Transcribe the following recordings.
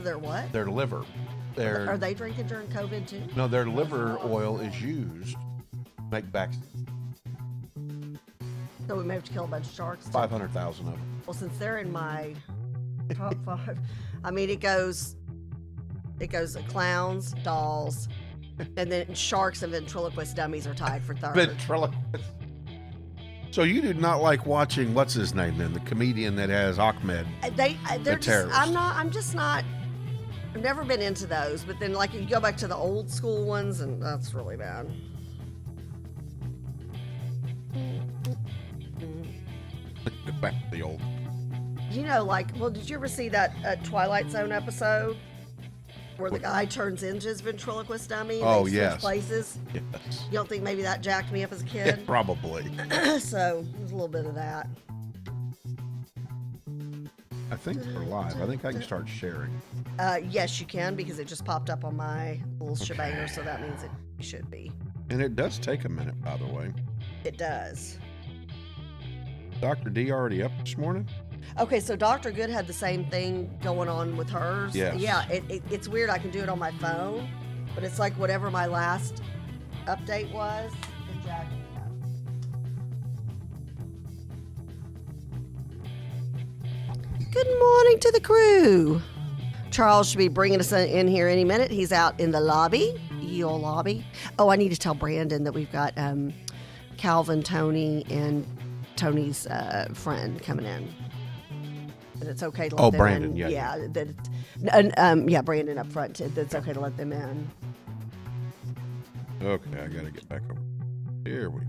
Their what? Their liver. Are they drinking during COVID too? No, their liver oil is used to make vaccines. So we may have to kill a bunch of sharks. 500,000 of them. Well, since they're in my top 5, I mean, it goes clowns, dolls, and then sharks and ventriloquist dummies are tied for third. Ventriloquist. So you do not like watching, what's his name then, the comedian that has Ahmed? They're just, terrorist. I'm just not, I've never been into those, but then like you go back to the old school ones and that's really bad. Back to the old. You know, like, well, did you ever see that Twilight Zone episode where the guy turns into his ventriloquist dummy? And they switch places? Yes. You don't think maybe that jacked me up as a kid? Probably. So there's a little bit of that. I think we're live. I think I can start sharing. Yes, you can, because it just popped up on my little shebanger, so that means it should be. And it does take a minute, by the way. It does. Dr. D already up this morning? Okay, so Dr. Good had the same thing going on with hers. Yes. Yeah, it's weird. I can do it on my phone, but it's like whatever my last update was. It jacked me up. Good morning to the crew. Charles should be bringing us in here any minute. He's out in the lobby, your lobby. Oh, I need to tell Brandon that we've got Calvin, Tony, and Tony's friend coming in. That it's okay to let them Brandon, in. yeah. Yeah, yeah, Brandon up front. That's okay to let them in. Okay, I gotta get back over. Here we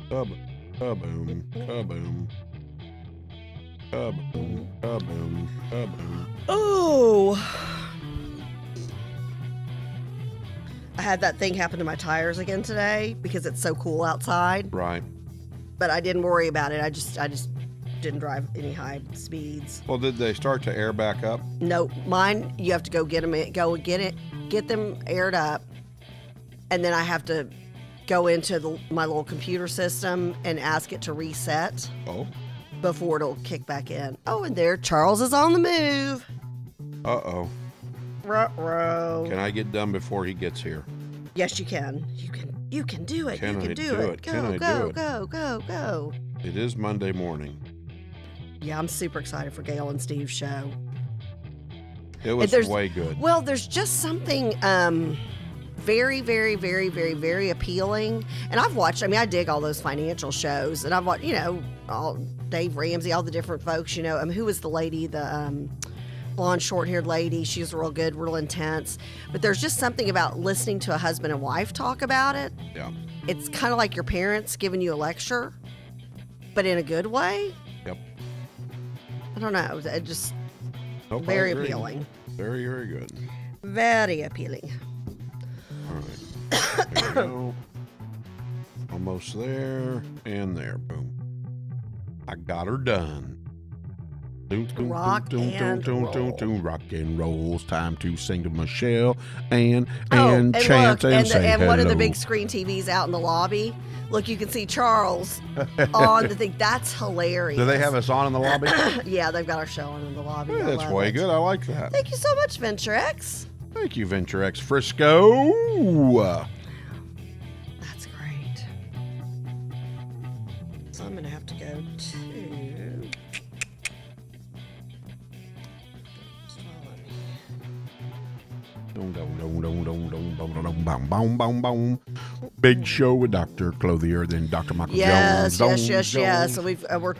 go. Kaboom, kaboom. Kaboom, kaboom, kaboom. Oh. I had that thing happen to my tires again today because it's so cool outside. Right. But I didn't worry about it. I just didn't drive any high speeds. Well, did they start to air back up? No, mine, you have to go get them, get them aired up, and then I have to go into my little computer system and ask it to reset. Oh. Before it'll kick back in. Oh, and there, Charles is on the move. Uh-oh. Ruh-roh. Can I get done before he gets here? Yes, you can. You can do it. Can you can I do it. Can I Go, do it? go. It is Monday morning. Yeah, I'm super excited for Gail and Steve's show. It was way good. Well, there's just something very, very, very, very, very appealing. And I've watched, I dig all those financial shows. And I've watched, all Dave Ramsey, all the different folks, who was the lady, the blonde, short-haired lady. She was real good, real intense. But there's just something about listening to a husband and wife talk about it. Yeah. It's kind of like your parents giving you a lecture, but in a good way. Yep. I don't know. It just very appealing. Very, very good. Very appealing. All right. There we go. Almost there and there. Boom. I got her done. Rock and roll. Rock and roll's time to sing to Michelle and and chant look, and say and one of the hello. big screen TVs out in the lobby. Look, you can see Charles on the thing. That's hilarious. Do they have us on in the lobby? Yeah, they've got our show on in the lobby. Yeah, I that's love way it. good. I like that. Thank you so much, Venture X. Thank you, Venture X Frisco. That's great. So I'm going to have to go to... Big show with Dr. Clothier, then Dr. Michael Yes. Jones. So we're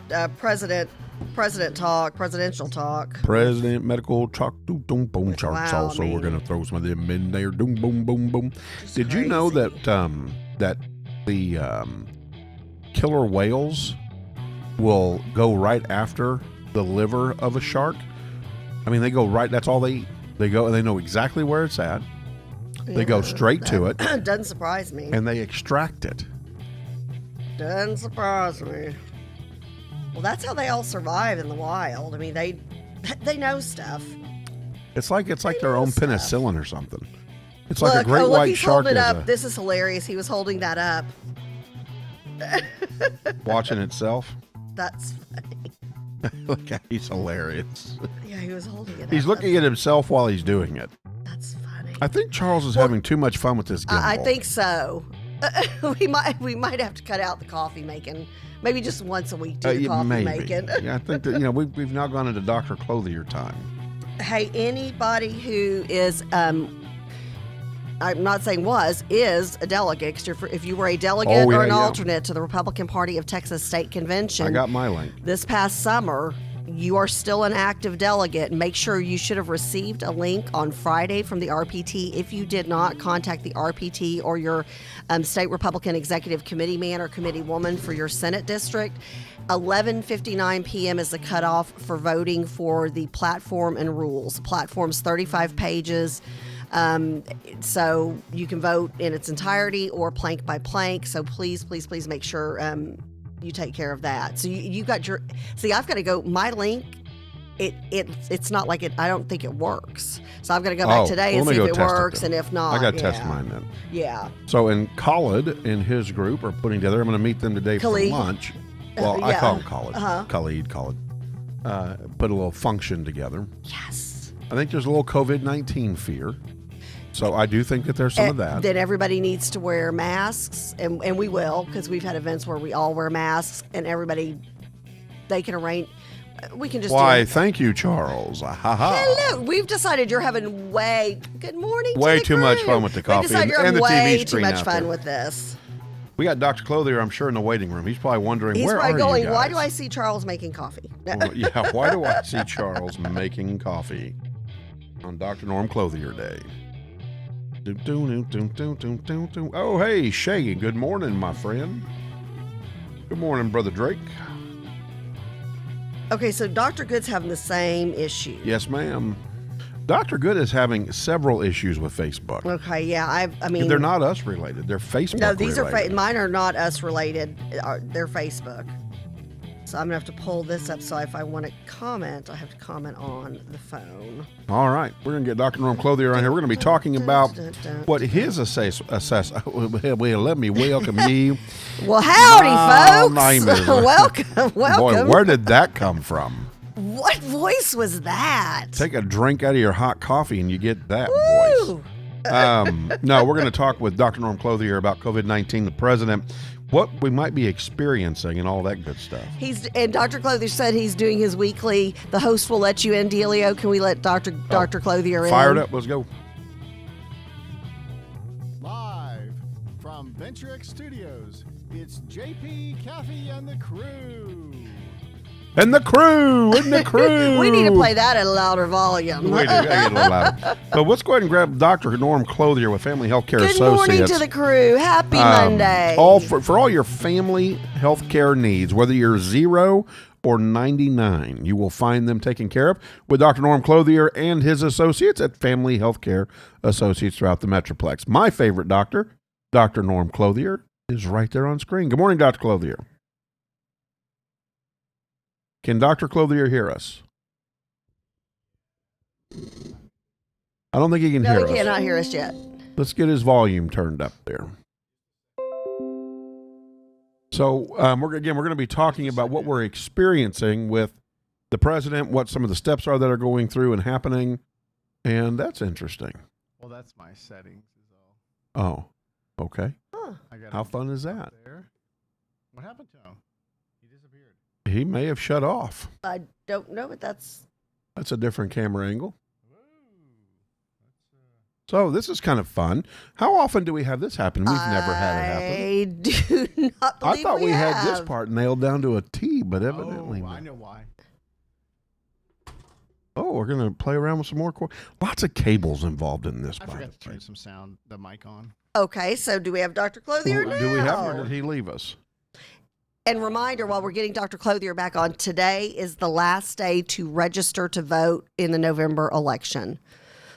presidential talk. President medical talk, boom, boom, charts. Wow, Also, we're going to throw some of them in there. Boom, boom, boom, boom. Did crazy. you know that that the killer whales will go right after the liver of a shark? They go right. That's all they eat. They go and they know exactly where it's at. They go straight to it. Doesn't surprise me. And they extract it. Doesn't surprise me. Well, that's how they all survive in the wild. They know stuff. It's like their own stuff. penicillin or something. It's Look, like a great white he's shark. holding it up. This is hilarious. He was holding that up. Watching itself. That's funny. Look, he's hilarious. Yeah, he was holding it He's up. looking at himself while he's doing it. That's funny. I think Charles is having too much fun with this gimbal. I think so. We might have to cut out the coffee making. Maybe just once a week do the coffee maybe. making. Yeah, I think that we've now gone into Dr. Clothier time. Hey, anybody who is I'm not saying is a delegate. 'Cause if you were a delegate or an alternate to the Republican Party of Texas State Convention, I got my link. This past summer, you are still an active delegate. Make sure you should have received a link on Friday from the RPT. If you did not, contact the RPT or your state Republican Executive Committee man or committee woman for your Senate district. 11:59 p.m. is the cutoff for voting for the platform and rules. The platform's 35 pages. So you can vote in its entirety or plank by plank. So please make sure you take care of that. So you got your. See, I've got to go. My link, it's not like it. I don't think it works. So I've got to go back today and see if it works, and if not, I got to test mine then. Yeah. So Khalid and his group are putting together. I'm going to meet them today Khalid. for lunch. Well, I call him Khalid. Uh-huh. Khalid. Put a little function together. Yes. I think there's a little COVID-19 fear. So I do think that there's some of that. Then everybody needs to wear masks, and we will, because we've had events where we all wear masks, and everybody, they can arrange. We can just Thank you, Charles. Hello. We've decided you're having good morning. Way to the too much crew. fun with the coffee We've decided you're and having the TV way too screen much out fun there. with this. We got Dr. Clothier, I'm sure, in the waiting room. He's probably wondering, He's where probably are going, you guys? why do I see Charles making coffee? Yeah, why do I see Charles making coffee on Dr. Norm Clothier Day? Oh, hey, Shaggy. Good morning, my friend. Good morning, Brother Drake. Okay, so Dr. Good's having the same issue. Yes, ma'am. Dr. Good is having several issues with Facebook. Okay, yeah, I mean... They're not us related. They're Facebook No, these related. are mine are not us related. They're Facebook. So I'm going to have to pull this up. So if I want to comment, I have to comment on the phone. All right. We're going to get Dr. Norm Clothier on here. We're going to be talking about what his let me welcome you. Well, howdy, name folks. is- welcome. Boy, where did that come from? What voice was that? Take a drink out of your hot coffee and you get that Woo! voice. No, we're going to talk with Dr. Norm Clothier about COVID-19, the president, what we might be experiencing and all that good stuff. And Dr. Clothier said he's doing his weekly, the host will let you in, dealio. Can we let Dr. Clothier in? Fired up. Let's go. Live from VentureX Studios, it's JP, Kathy, and the crew. And the crew. We need to play that at a louder volume. We do. I get a little louder. But let's go ahead and grab Dr. Norm Clothier with Family Healthcare Good Associates. morning to the crew. Happy Monday. For all your family healthcare needs, whether you're 0 or 99, you will find them taken care of with Dr. Norm Clothier and his associates at Family Healthcare Associates throughout the Metroplex. My favorite doctor, Dr. Norm Clothier, is right there on screen. Good morning, Dr. Clothier. Can Dr. Clothier hear us? I don't think he can hear us. No, he cannot hear us yet. Let's get his volume turned up there. So we're going to be talking about what we're experiencing with the president, what some of the steps are that are going through and happening, and that's interesting. Well, that's my settings is all. Oh, okay. Huh. How fun is that? There. What happened to him? He disappeared. He may have shut off. I don't know, but that's a different camera angle. So this is kind of fun. How often do we have this happen? We've never had it happen. I do not believe I thought we have. had this part nailed down to a T, but evidently I not. know why. Oh, we're going to play around with some more. Lots of cables involved in this. I by forgot the to way. turn some sound, the mic on. Okay, so do we have Dr. Clothier now? Do we have him or did he leave us? And reminder, while we're getting Dr. Clothier back on, today is the last day to register to vote in the November election.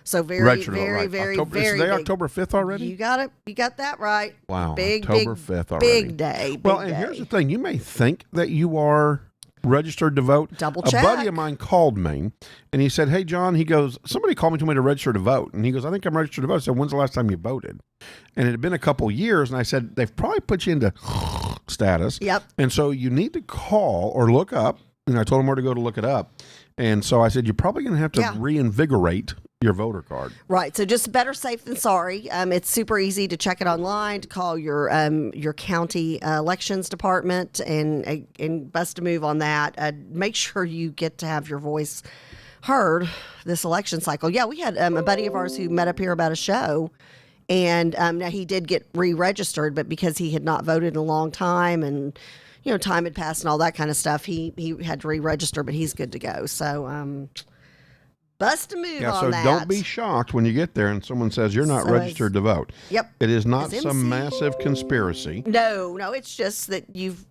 So very October, very is today big. October 5th already? You got it. You got that right. Wow, Big, October big, 5th already. Big day. Well, big and day. here's the thing. You may think that you are registered to vote. Double A check. buddy of mine called me, and he said, hey, John, he goes, somebody called me to register to vote. And he goes, I think I'm registered to vote. I said, when's the last time you voted? And it had been a couple years, and I said, they've probably put you into status. Yep. And so you need to call or look up. And I told him where to go to look it up. And so I said, you're probably going to have to reinvigorate your voter card. Right. So just better safe than sorry. It's super easy to check it online, to call your county elections department and bust a move on that. Make sure you get to have your voice heard this election cycle. Yeah, we had a buddy of ours who met up here about a show, and now he did get re-registered, but because he had not voted in a long time and time had passed and all that kind of stuff, he had to re-register, but he's good to go. So bust a move on that. So don't be shocked when you get there and someone says you're not registered to vote. Yep. It is not some massive conspiracy. No, it's just that you've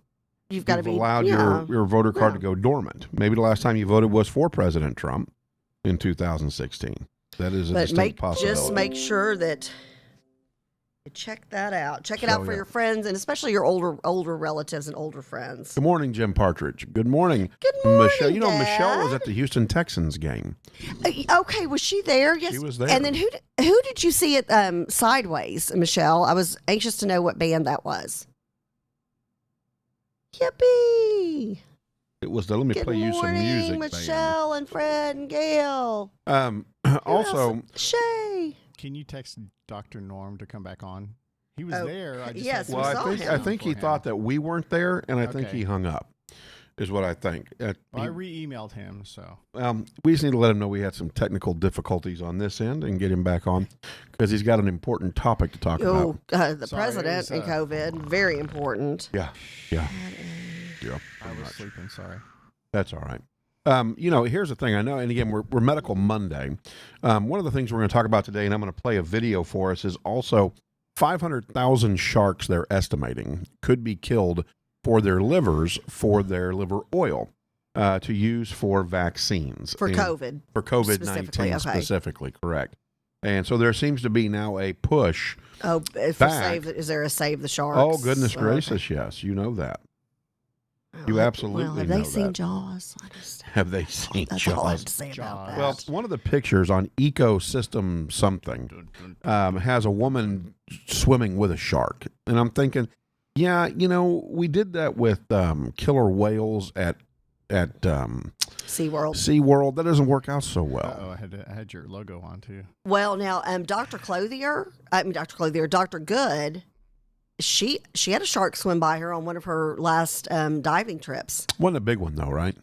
got to be allowed your voter card to go dormant. Maybe the last time you voted was for President Trump in 2016. That is a distinct possibility. Just make sure that you check that out. Check it out for your friends, and especially your older relatives and older friends. Good morning, Jim Partridge. Good morning. Good morning, Michelle. You know, Dad. Michelle was at the Houston Texans game. Okay, was she there? Yes, she was there. And then who did you see at Sideways, Michelle? I was anxious to know what band that was. Yippee! It was let me play you some music, Michelle and Fred and Gail. Also, Shay. Can you text Dr. Norm to come back on? He was there. Yes, well, I think he thought that we weren't there, and I think he hung up. Is what I think. I re-emailed him, so. We just need to let him know we had some technical difficulties on this end and get him back on because he's got an important topic to talk about. The president and COVID, very important. Yeah. I was sleeping, sorry. That's all right. Here's the thing. I know, and again, we're Medical Monday. One of the things we're going to talk about today, and I'm going to play a video for us, is also 500,000 sharks they're estimating could be killed for their livers, for their liver oil to use for vaccines. For COVID. For COVID-19 specifically, correct. And so there seems to be now a push. Oh, is there a Save the Sharks? Oh, goodness gracious, yes. You know that. You absolutely know that. Have they seen Jaws? Have they seen Jaws? That's all I have to say about that. Well, one of the pictures on Ecosystem something has a woman swimming with a shark. And I'm thinking, yeah, we did that with killer whales at SeaWorld. That doesn't work out so well. Oh, I had your logo on too. Well, now Dr. Good, she had a shark swim by her on one of her last diving trips. Wasn't a big one though, right?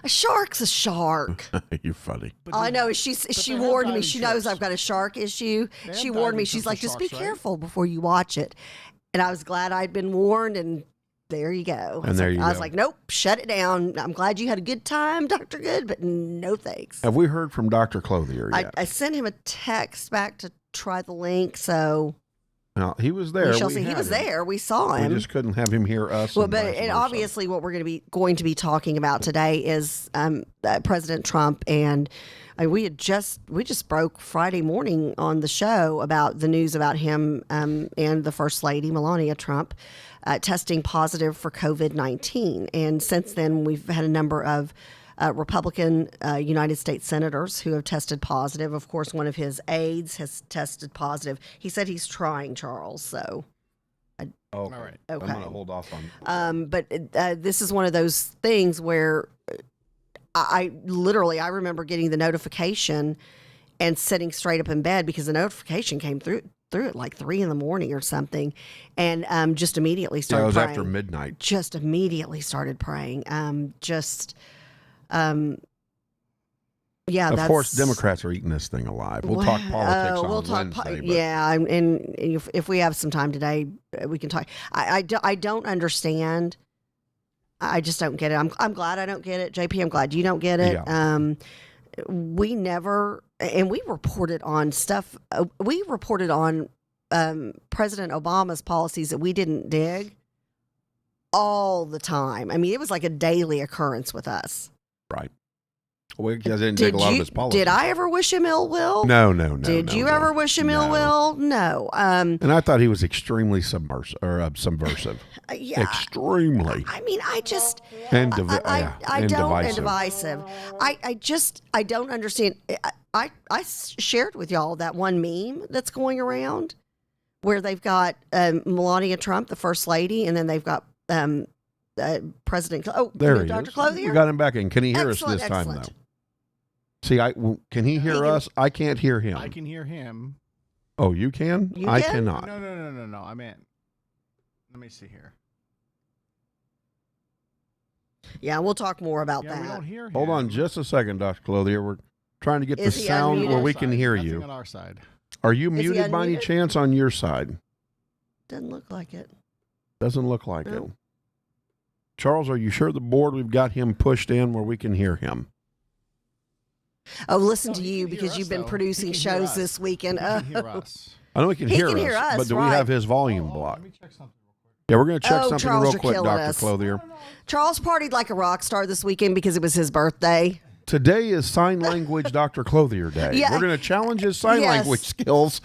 A shark's a shark. You're funny. I know. She warned me. She knows I've got a shark issue. She warned me. She's like, just be careful before you watch it. And I was glad I'd been warned, and there you go. I was like, nope, shut it down. I'm glad you had a good time, Dr. Good, but no thanks. Have we heard from Dr. Clothier yet? I sent him a text back to try the link, so... Well, he was there. He was there. We saw him. We just couldn't have him hear us. Well, and obviously, what we're going to be talking about today is President Trump, and we just broke Friday morning on the show about the news about him and the First Lady Melania Trump testing positive for COVID-19, and since then we've had a number of Republican United States senators who have tested positive. Of course, one of his aides has tested positive. He said he's trying, Charles. So, all right. Okay. I'm going to hold off on. But this is one of those things where I remember getting the notification and sitting straight up in bed because the notification came through at like 3 a.m. or something, and just immediately started praying. It was after midnight. Just immediately started praying. Of course, Democrats are eating this thing alive. We'll talk politics on Wednesday. And if we have some time today, we can talk. I don't understand. I just don't get it. I'm glad I don't get it. JP, I'm glad you don't get it. Yeah. We never, and we reported on stuff. We reported on President Obama's policies that we didn't dig all the time. I mean, it was like a daily occurrence with us. Right. Well, because I didn't dig a lot of his policies. Did I ever wish him ill will? No. Did you ever wish him ill will? No. And I thought he was extremely subversive. Yeah. Extremely. I mean, I just... And divisive. I don't understand. I shared with y'all that one meme that's going around where they've got Melania Trump, the first lady, and then they've got President. Oh, There he Dr. is. Clothier. We got him back in. Can he hear us this time, Excellent. though? See, can he hear us? I can't hear him. I can hear him. Oh, you can? You I can? cannot. No. I meant. Let me see here. Yeah, we'll talk more about Yeah, we that. don't hear him. Hold on just a second, Dr. Clothier. We're trying to get the Is he sound unmuted? where we can hear Nothing you. on our side. Are you Is he muted by any unmuted? chance on your side? Doesn't look like it. Doesn't look like No. it. Charles, are you sure the board we've got him pushed in where we can hear him? Oh, listen No, to he you can hear because us, you've been though. producing He can hear shows us. this weekend. He can hear Oh. us. I know he can He hear can us, hear us, but do we right. have his volume Hold on, blocked? let me check something real quick. Yeah, we're going to check Oh, something Charles, real you're quick, killing Dr. us. Clothier. Charles partied like a rock star this weekend because it was his birthday. Today is Sign Language Dr. Clothier Day. Yeah. We're going to challenge his sign Yes. language skills.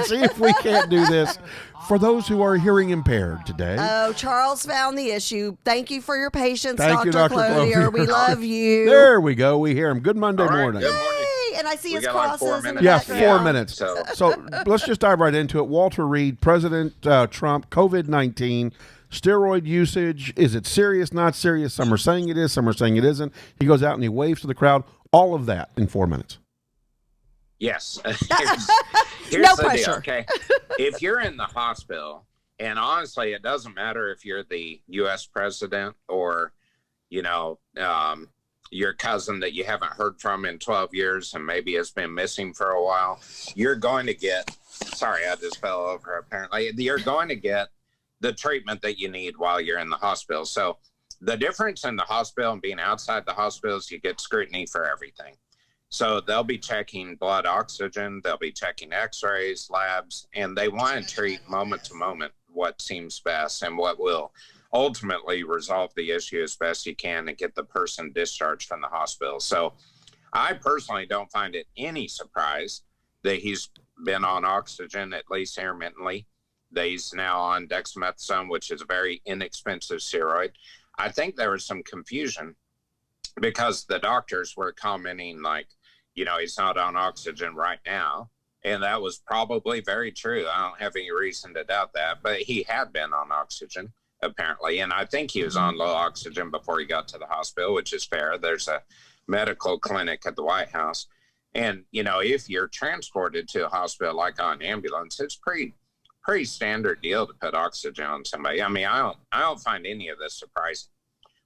See if we can't do this for those who are hearing impaired today. Oh, Charles found the issue. Thank you for your patience, Thank you, Dr. Dr. Clothier. Clothier. We love you. There we go. We hear him. Good Monday All right, morning. good morning. Yay! And I see We his got like 4 crosses in the minutes. Yeah, background. 4 minutes. So- So let's just dive right into it. Walter Reed, President Trump, COVID-19, steroid usage. Is it serious, not serious? Some are saying it is, some are saying it isn't. He goes out and he waves to the crowd. All of that in 4 minutes. Yes. No the pressure. deal, okay? If you're in the hospital, and honestly, it doesn't matter if you're the U.S. president or, your cousin that you haven't heard from in 12 years and maybe has been missing for a while, you're going to get, sorry, I just fell over apparently. You're going to get the treatment that you need while you're in the hospital. So the difference in the hospital and being outside the hospital is you get scrutiny for everything. So they'll be checking blood oxygen, they'll be checking x-rays, labs, and they want to treat moment to moment what seems best and what will ultimately resolve the issue as best you can and get the person discharged from the hospital. So I personally don't find it any surprise that he's been on oxygen, at least intermittently, that he's now on dexamethasone, which is a very inexpensive steroid. I think there was some confusion because the doctors were commenting like, he's not on oxygen right now. And that was probably very true. I don't have any reason to doubt that, but he had been on oxygen apparently. And I think he was on low oxygen before he got to the hospital, which is fair. There's a medical clinic at the White House. And, if you're transported to a hospital, like on ambulance, it's pretty standard deal to put oxygen on somebody. I mean, I don't find any of this surprising.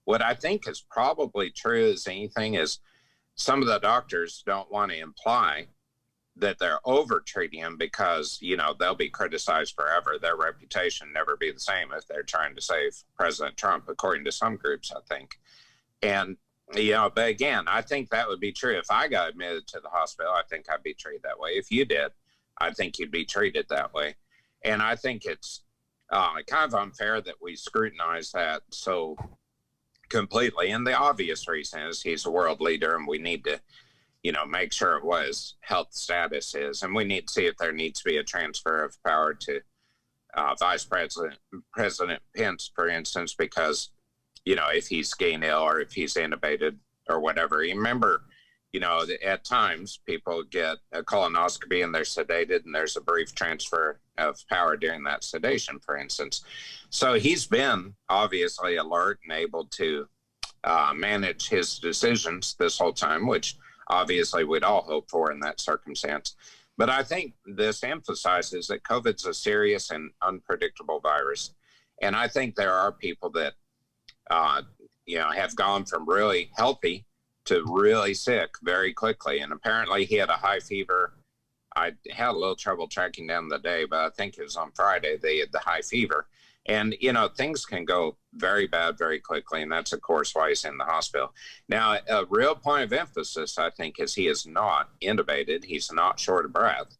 What I think is probably true as anything is some of the doctors don't want to imply that they're over treating him because, they'll be criticized forever. Their reputation never be the same if they're trying to save President Trump, according to some groups, I think. And, but again, I think that would be true. If I got admitted to the hospital, I think I'd be treated that way. If you did, I think you'd be treated that way. And I think it's kind of unfair that we scrutinize that so completely. And the obvious reason is he's a world leader and we need to, make sure what his health status is. And we need to see if there needs to be a transfer of power to Vice President Pence, for instance, because, if he's getting ill or if he's intubated or whatever. You remember, at times people get a colonoscopy and they're sedated and there's a brief transfer of power during that sedation, for instance. So he's been obviously alert and able to manage his decisions this whole time, which obviously we'd all hope for in that circumstance. But I think this emphasizes that COVID's a serious and unpredictable virus. And I think there are people that, have gone from really healthy to really sick very quickly. And apparently he had a high fever. I had a little trouble tracking down the day, but I think it was on Friday they had the high fever. And, things can go very bad very quickly. And that's, of course, why he's in the hospital. Now, a real point of emphasis, I think, is he is not intubated. He's not short of breath.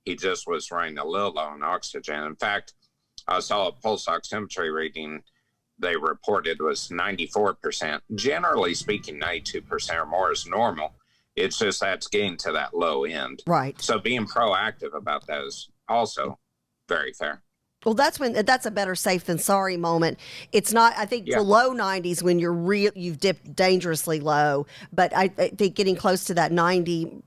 He just was running a little low on oxygen. In fact, I saw a pulse oximetry reading they reported was 94%. Generally speaking, 92% or more is normal. It's just that's getting to that low end. Right. So being proactive about that is also very fair. Well, that's a better safe than sorry moment. It's not, I think, below 90s when you've dipped dangerously low, but I think getting close to that 90,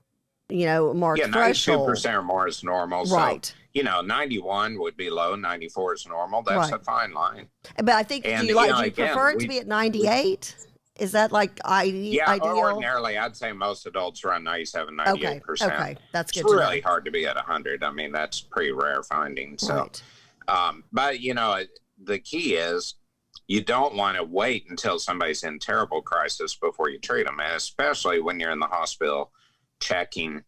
mark threshold. 92% or more is normal. Right. So, 91 would be low, 94 is normal. That's Right. a fine line. But I think, And, do you again, prefer it to be at 98? Is that like Yeah, ideal? ordinarily, I'd say most adults run 97, 98%. Okay, that's good It's to really know. hard to be at 100. I mean, that's pretty rare finding. So, Right. but, the key is you don't want to wait until somebody's in terrible crisis before you treat them, and especially when you're in the hospital checking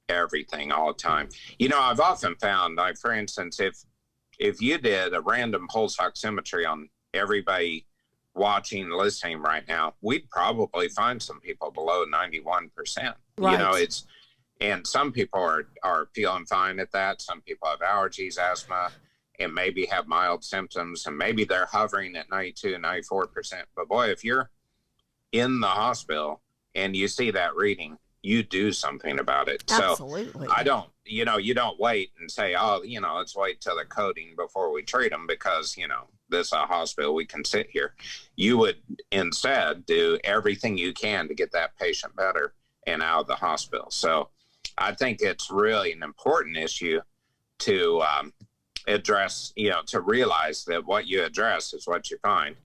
everything all the time. I've often found, like, for instance, if you did a random pulse oximetry on everybody watching, listening right now, we'd probably find some people below 91%. Right. And some people are feeling fine at that. Some people have allergies, asthma, and maybe have mild symptoms, and maybe they're hovering at 92, 94%. But boy, if you're in the hospital and you see that reading, you do something about it. Absolutely. So you don't wait and say, let's wait till they're coding before we treat them because, this is a hospital, we can sit here. You would instead do everything you can to get that patient better and out of the hospital. So I think it's really an important issue to address, to realize that what you address is what you find.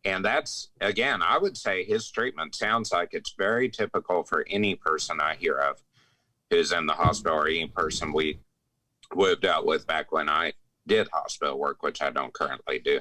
And that's, again, I would say his treatment sounds like it's very typical for any person I hear of who's in the hospital, or any person we would have dealt with back when I did hospital work, which I don't currently do.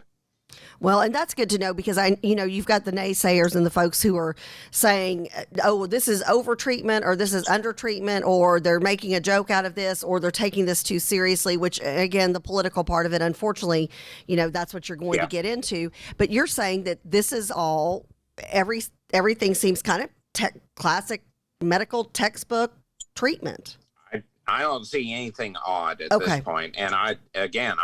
Well, and that's good to know because you've got the naysayers and the folks who are saying, oh, well, this is over treatment or this is under treatment or they're making a joke out of this or they're taking this too seriously, which again, the political part of it, unfortunately, that's what you're going to get into. But you're saying that this is all, everything seems kind of classic medical textbook treatment. I don't see anything odd at this point. And I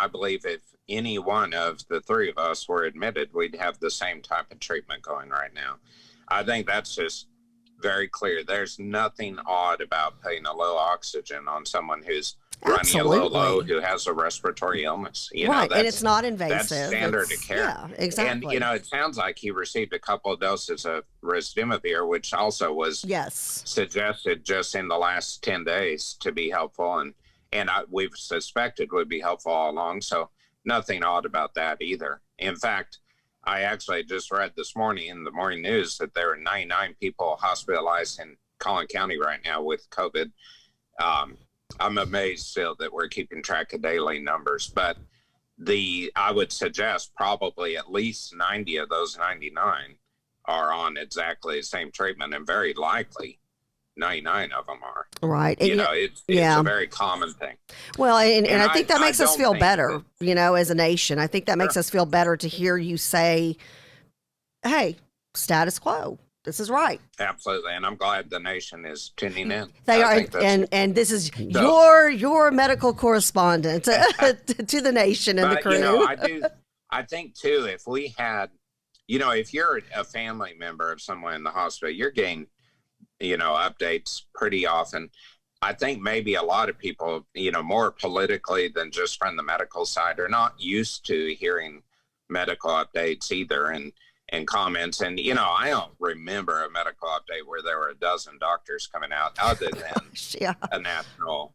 believe if any one of the three of us were admitted, we'd have the same type of treatment going right now. I think that's just very clear. There's nothing odd about putting a low oxygen on someone who's running a little low, who has a respiratory illness. And it's not invasive. That's standard of care. Yeah, exactly. And, it sounds like he received a couple of doses of Remdesivir, which also was suggested just in the last 10 days to be helpful. And we've suspected would be helpful all along. So nothing odd about that either. In fact, I actually just read this morning in the morning news that there are 99 people hospitalized in Collin County right now with COVID. I'm amazed still that we're keeping track of daily numbers, but I would suggest probably at least 90 of those 99 are on exactly the same treatment, and very likely 99 of them are. Right. It's a very common thing. Well, and I think that makes us feel better, as a nation. I think that makes us feel better to hear you say, hey, status quo. This is right. Absolutely. And I'm glad the nation is tuning in. They are. And this is your medical correspondent to the nation and the crew. I think too, if we had, if you're a family member of someone in the hospital, you're getting, updates pretty often. I think maybe a lot of people, more politically than just from the medical side, are not used to hearing medical updates either. And comments. And, I don't remember a medical update where there were a dozen doctors coming out other than a national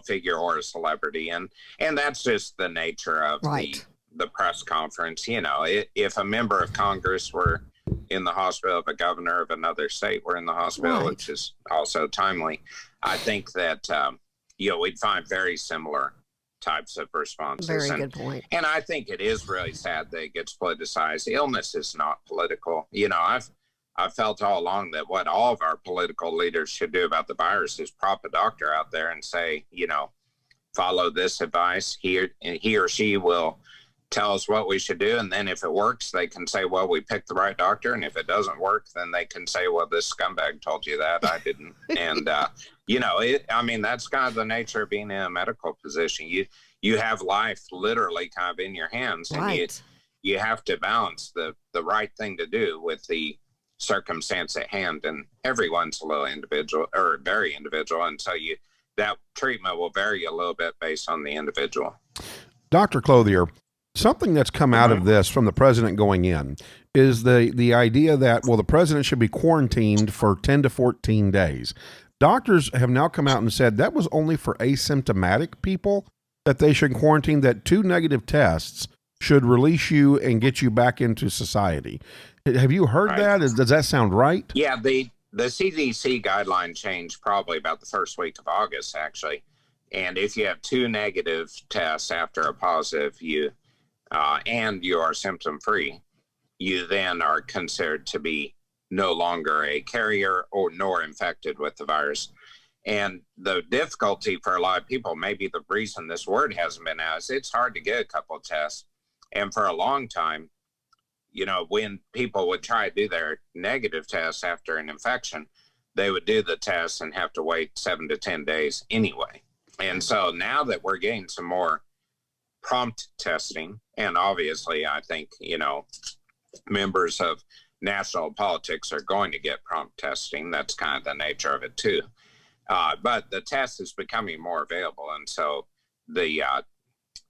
figure or a celebrity. And that's just the nature of the press conference. If a member of Congress were in the hospital, if a governor of another state were in the hospital, which is also timely, I think that, we'd find very similar types of responses. Very good point. And I think it is really sad that it gets politicized. Illness is not political. I've felt all along that what all of our political leaders should do about the virus is prop a doctor out there and say, follow this advice. He or she will tell us what we should do. And then if it works, they can say, well, we picked the right doctor. And if it doesn't work, then they can say, well, this scumbag told you that. I didn't. And, that's kind of the nature of being in a medical position. You have life literally kind of in your hands, and you have to balance the right thing to do with the circumstance at hand. And everyone's a little individual, or very individual. And so that treatment will vary a little bit based on the individual. Dr. Clothier, something that's come out of this from the president going in is the idea that, well, the president should be quarantined for 10 to 14 days. doctors have now come out and said that was only for asymptomatic people, that they should quarantine, that 2 negative tests should release you and get you back into society. Have you heard Right. that? Does that sound right? Yeah, the CDC guideline changed probably about the first week of August, actually. And if you have 2 negative tests after a positive, and you are symptom free, you then are considered to be no longer a carrier or nor infected with the virus. And the difficulty for a lot of people, maybe the reason this word hasn't been out, is it's hard to get a couple of tests. And for a long time, when people would try to do their negative tests after an infection, they would do the test and have to wait 7 to 10 days anyway. And so now that we're getting some more prompt testing, and obviously I think, members of national politics are going to get prompt testing. That's kind of the nature of it too. But the test is becoming more available. And so the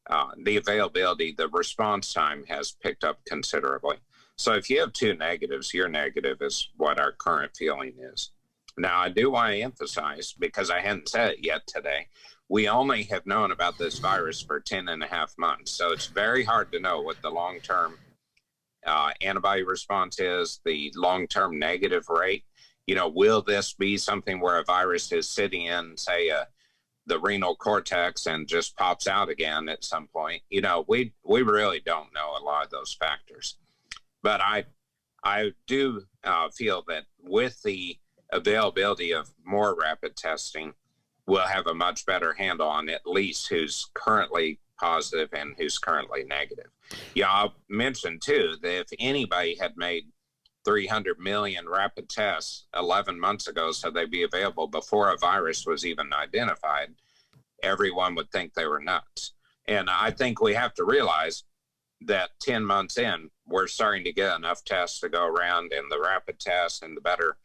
availability, the response time has picked up considerably. So if you have 2 negatives, your negative is what our current feeling is. Now, I do want to emphasize, because I hadn't said it yet today, we only have known about this virus for 10 and a half months. So it's very hard to know what the long-term antibody response is, the long-term negative rate. Will this be something where a virus is sitting in, say, the renal cortex and just pops out again at some point? We really don't know a lot of those factors. But I do feel that with the availability of more rapid testing, we'll have a much better handle on at least who's currently positive and who's currently negative. Yeah, I'll mention too that if anybody had made 300 million rapid tests 11 months ago so they'd be available before a virus was even identified, everyone would think they were nuts. And I think we have to realize that 10 months in, we're starting to get enough tests to go around, and the rapid tests and the better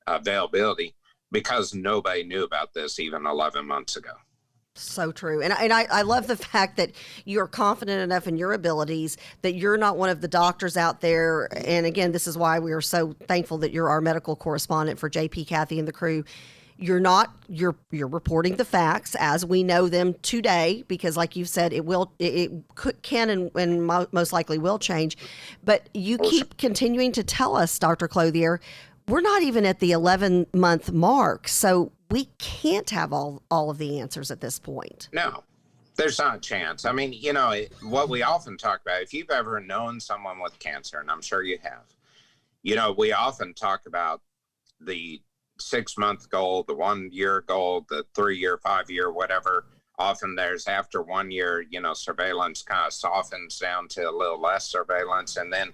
availability, because nobody knew about this even 11 months ago. So true. And I love the fact that you're confident enough in your abilities that you're not one of the doctors out there. And again, this is why we are so thankful that you're our medical correspondent for JP, Kathy, and the crew. You're reporting the facts as we know them today, because like you said, it can and most likely will change. But you keep continuing to tell us, Dr. Clothier, we're not even at the 11-month mark. So we can't have all of the answers at this point. No, there's not a chance. I mean, what we often talk about, if you've ever known someone with cancer, and I'm sure you have, we often talk about the 6-month goal, the 1-year goal, the 3-year, 5-year, whatever. Often there's after 1 year, surveillance kind of softens down to a little less surveillance. And then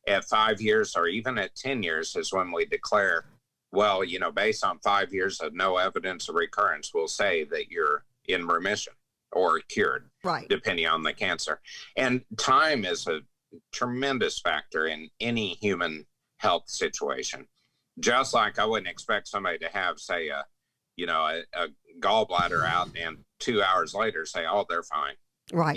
at 5 years or even at 10 years is when we declare, well, based on 5 years of no evidence of recurrence, we'll say that you're in remission or cured, right, depending on the cancer. And time is a tremendous factor in any human health situation. Just like I wouldn't expect somebody to have, say, a gallbladder out and 2 hours later say, oh, they're fine. Right.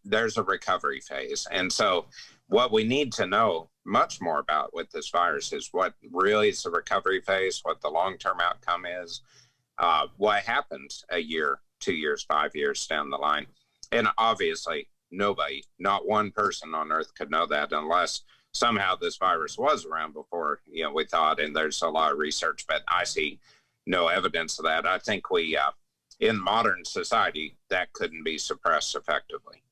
There's a recovery phase. And so what we need to know much more about with this virus is what really is the recovery phase, what the long-term outcome is, what happens a year, 2 years, 5 years down the line. And obviously nobody, not one person on earth could know that unless somehow this virus was around before, we thought, and there's a lot of research, but I see no evidence of that. I think in modern society, that couldn't be suppressed effectively.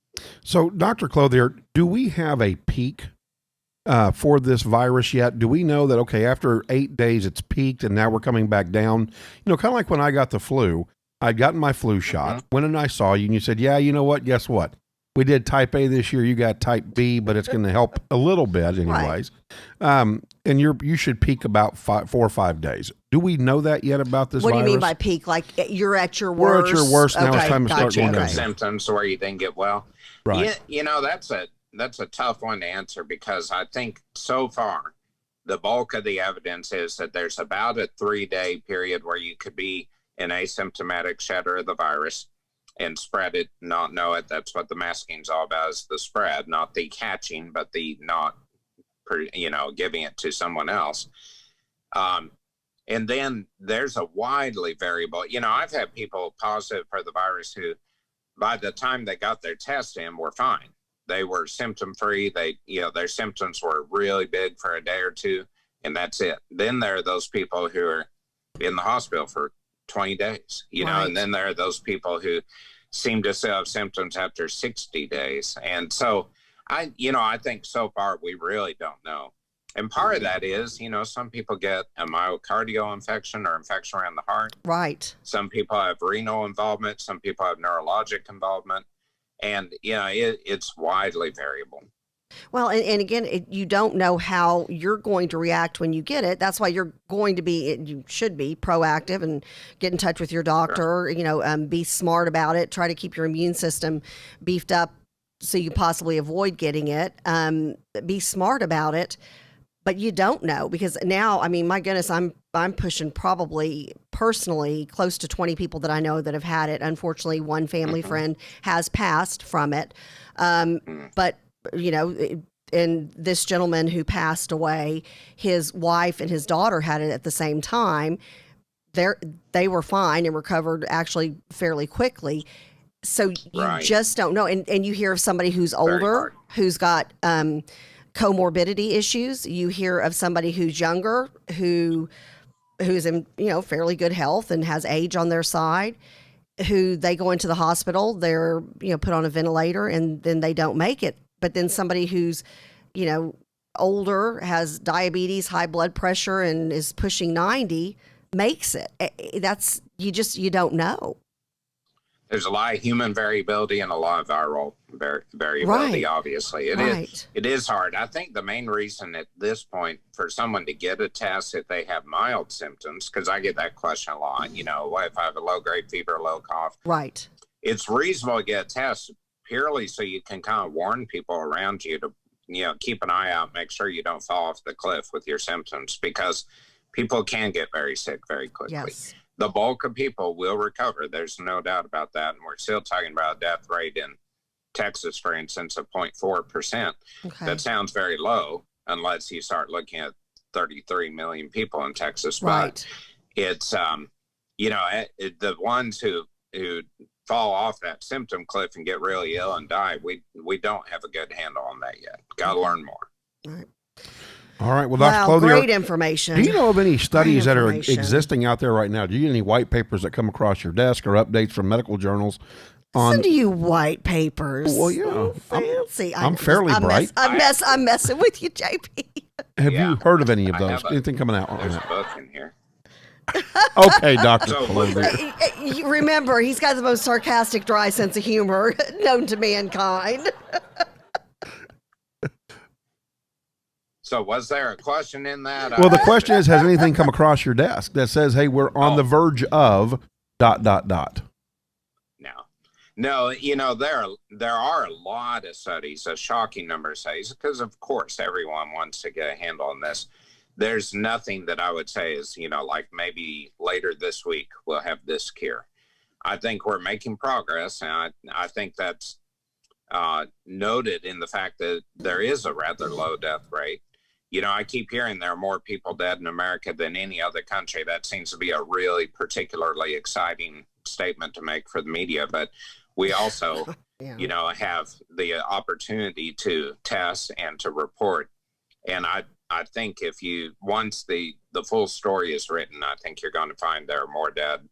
So, Dr. Clothier, do we have a peak for this virus yet? Do we know that, okay, after 8 days it's peaked and now we're coming back down? Kind of like when I got the flu, I'd gotten my flu shot, went and I saw you and you said, yeah, you know what? Guess what? We did type A this year. You got type B, but it's going to help a little bit anyways. Right. And you should peak about 4 or 5 days. Do we know that yet about this virus? What do you mean by peak? Like you're at your worst? We're at your worst. Now it's time to start going down. Symptoms where you then get well. Right. That's a tough one to answer, because I think so far the bulk of the evidence is that there's about a 3-day period where you could be an asymptomatic shedder of the virus and spread it, not know it. That's what the masking's all about, is the spread, not the catching, but the not, giving it to someone else. And then there's a widely variable, I've had people positive for the virus who, by the time they got their test in, were fine. They were symptom free. Their symptoms were really big for a day or two, and that's it. Then there are those people who are in the hospital for 20 days, Right. and then there are those people who seem to still have symptoms after 60 days. And so I think so far we really don't know. And part of that is, some people get a myocardial infection or infection around the heart. Right. Some people have renal involvement. Some people have neurologic involvement. And, it's widely variable. Well, and again, you don't know how you're going to react when you get it. That's why you should be proactive and get in touch with your doctor, Sure. Be smart about it. Try to keep your immune system beefed up so you possibly avoid getting it. Be smart about it. But you don't know, because now, I mean, my goodness, I'm pushing probably personally close to 20 people that I know that have had it. Unfortunately, one family friend has passed from it. But, and this gentleman who passed away, his wife and his daughter had it at the same time. They were fine and recovered actually fairly quickly. So you Right. just don't know. And you hear of somebody who's Very older, hard. who's got comorbidity issues. You hear of somebody who's younger, who's in, fairly good health and has age on their side, who they go into the hospital, they're, put on a ventilator, and then they don't make it. But then somebody who's, older, has diabetes, high blood pressure, and is pushing 90 makes it. That's, you don't know. There's a lot of human variability and a lot of viral variability, Right. obviously. It is hard. I think the main reason at this point for someone to get a test if they have mild symptoms, because I get that question a lot, what if I have a low-grade fever, low cough? Right. It's reasonable to get a test purely so you can kind of warn people around you to, keep an eye out, make sure you don't fall off the cliff with your symptoms, because people can get very sick very quickly. Yes. The bulk of people will recover. There's no doubt about that. And we're still talking about a death rate in Texas, for instance, of 0.4%. Okay. That sounds very low unless you start looking at 33 million people in Texas. Right. But it's, the ones who fall off that symptom cliff and get really ill and die, we don't have a good handle on that yet. Got to learn more. All right. All right. Well, Wow, Dr. Clothier, great information. do you know of any studies that are information. existing out there right now? Do you get any white papers that come across your desk or updates from medical journals on? Listen to you, white papers. Well, yeah. Oh, fancy. I'm fairly bright. I'm messing with you, JP. Have Yeah. you heard of any of I those? have Anything coming out on There's a that? book in here. Okay, Dr. So, Clothier. You remember, he's got the most sarcastic, dry sense of humor known to mankind. So was there a question in that? Well, the question is, has anything come across your desk that says, hey, we're on the verge of ... No, there are a lot of studies, a shocking number of studies, because of course everyone wants to get a handle on this. There's nothing that I would say is, like maybe later this week we'll have this cure. I think we're making progress, and I think that's noted in the fact that there is a rather low death rate. I keep hearing there are more people dead in America than any other country. That seems to be a really particularly exciting statement to make for the media, but we also, Yeah. have the opportunity to test and to report. And I think once the full story is written, I think you're going to find there are more dead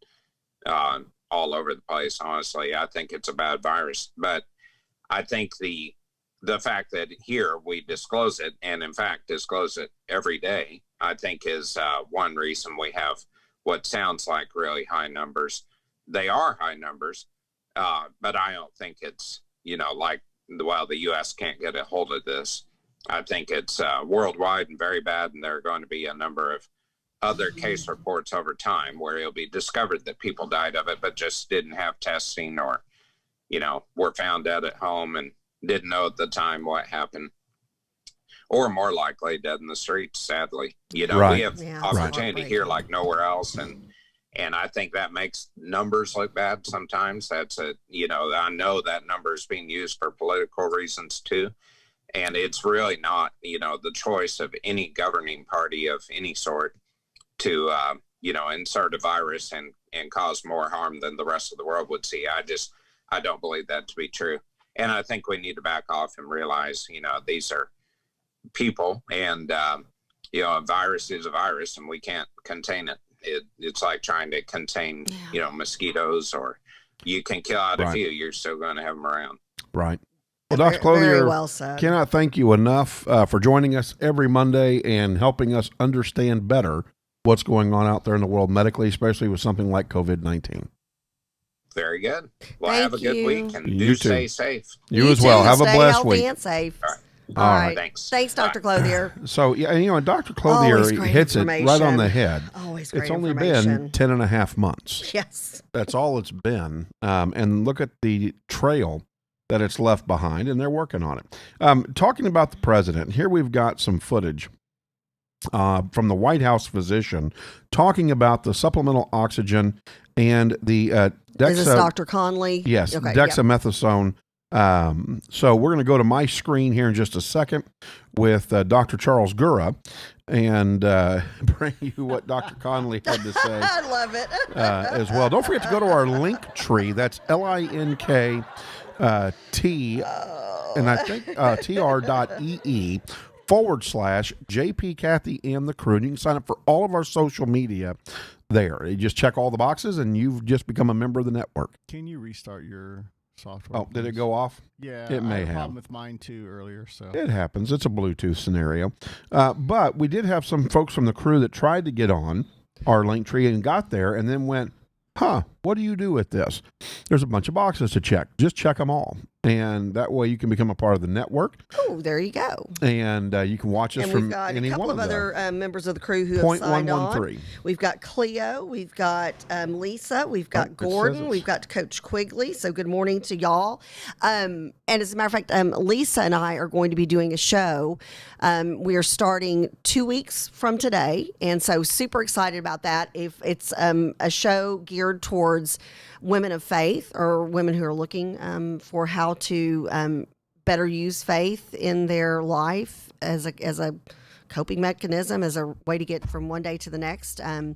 all over the place. Honestly, I think it's a bad virus, but I think the fact that here we disclose it, and in fact disclose it every day, I think is one reason we have what sounds like really high numbers. They are high numbers, but I don't think it's, like, the U.S. can't get a hold of this. I think it's worldwide and very bad, and there are going to be a number of other case reports over time where it'll be discovered that people died of it, but just didn't have testing, or, were found dead at home and didn't know at the time what happened, or more likely dead in the streets. Sadly, Right. we have Yeah, opportunity it's here like nowhere else, and I think that makes numbers look bad sometimes. That's I know that number is being used for political reasons too, and it's really not the choice of any governing party of any sort to insert a virus and cause more harm than the rest of the world would see. I don't believe that to be true. And I think we need to back off and realize, these are people, and, a virus is a virus, and we can't contain it. It's like trying to contain, mosquitoes, or you can kill out a few, you're still going to have them around. Right. Well, Dr. Clothier, very well said. Cannot thank you enough for joining us every Monday and helping us understand better what's going on out there in the world medically, especially with something like COVID-19. Very good. Well, Thank have a good you. week, and You do too. stay safe. You as well. too. Have a Stay blessed healthy week. and safe. All right. All right. Thanks. Dr. Clothier. So, yeah, Dr. Clothier Always great hits it right on the head. Always great It's only information. been 10 and a half months. Yes. That's all it's been. And look at the trail that it's left behind, and they're working on it. Talking about the president, here we've got some footage from the White House physician talking about the supplemental oxygen and the Is this Dr. Conley? Yes, Okay, dexamethasone. So we're going to go to my screen here in just a second with Dr. Charles Gura and bring you what Dr. Conley had to say. I love it. As well. Don't forget to go to our link tree. That's LINK T, and I think tr.ee /JP Kathy and the crew. And you can sign up for all of our social media there. You just check all the boxes and you've just become a member of the network. Can you restart your software? Oh, did it please? go off? Yeah, It may I had a have. problem with mine too earlier. So It happens. It's a Bluetooth scenario. But we did have some folks from the crew that tried to get on our link tree and got there and then went, what do you do with this? There's a bunch of boxes to check. Just check them all. And that way you can become a part of the network. Oh, there you go. And you can watch us And from we've got any a couple one of of other them. members of the crew who have signed on. 0.113. We've got Cleo, we've got Lisa, we've got it says Gordon, it's- we've got Coach Quigley. So good morning to y'all. And as a matter of fact, Lisa and I are going to be doing a show. We are starting 2 weeks from today, and so super excited about that. If it's a show geared towards women of faith or women who are looking for how to better use faith in their life as a coping mechanism, as a way to get from one day to the next. Have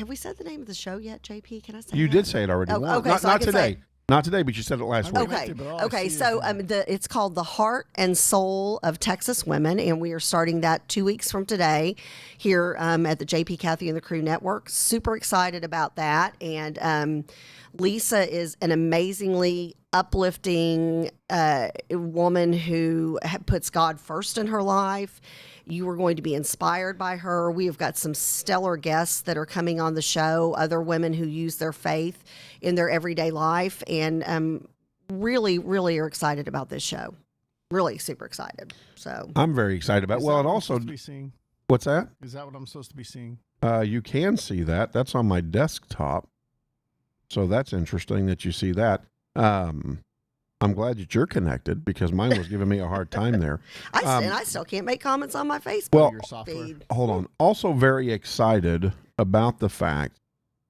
we said the name of the show yet, JP? Can I say You that? did say it already. Oh, once. okay, Not, so I not can today. say- Not today, but you said it last week. Okay. Okay. But all I Okay. see So is it's called The Heart and Soul of Texas Women, and we are starting that 2 weeks from today here at the JP Kathy and the Crew Network. Super excited about that. And Lisa is an amazingly uplifting woman who puts God first in her life. You are going to be inspired by her. We have got some stellar guests that are coming on the show, other women who use their faith in their everyday life, and really, really are excited about this show. Really super excited. So I'm very excited about it. Is Well, that and what I'm also, supposed to be seeing? what's that? Is that what I'm supposed to be seeing? You can see that. That's on my desktop. So that's interesting that you see that. I'm glad that you're connected because mine was giving me a hard time there. and I still can't make comments on my Facebook Well, Your software. feed. hold on. Also very excited about the fact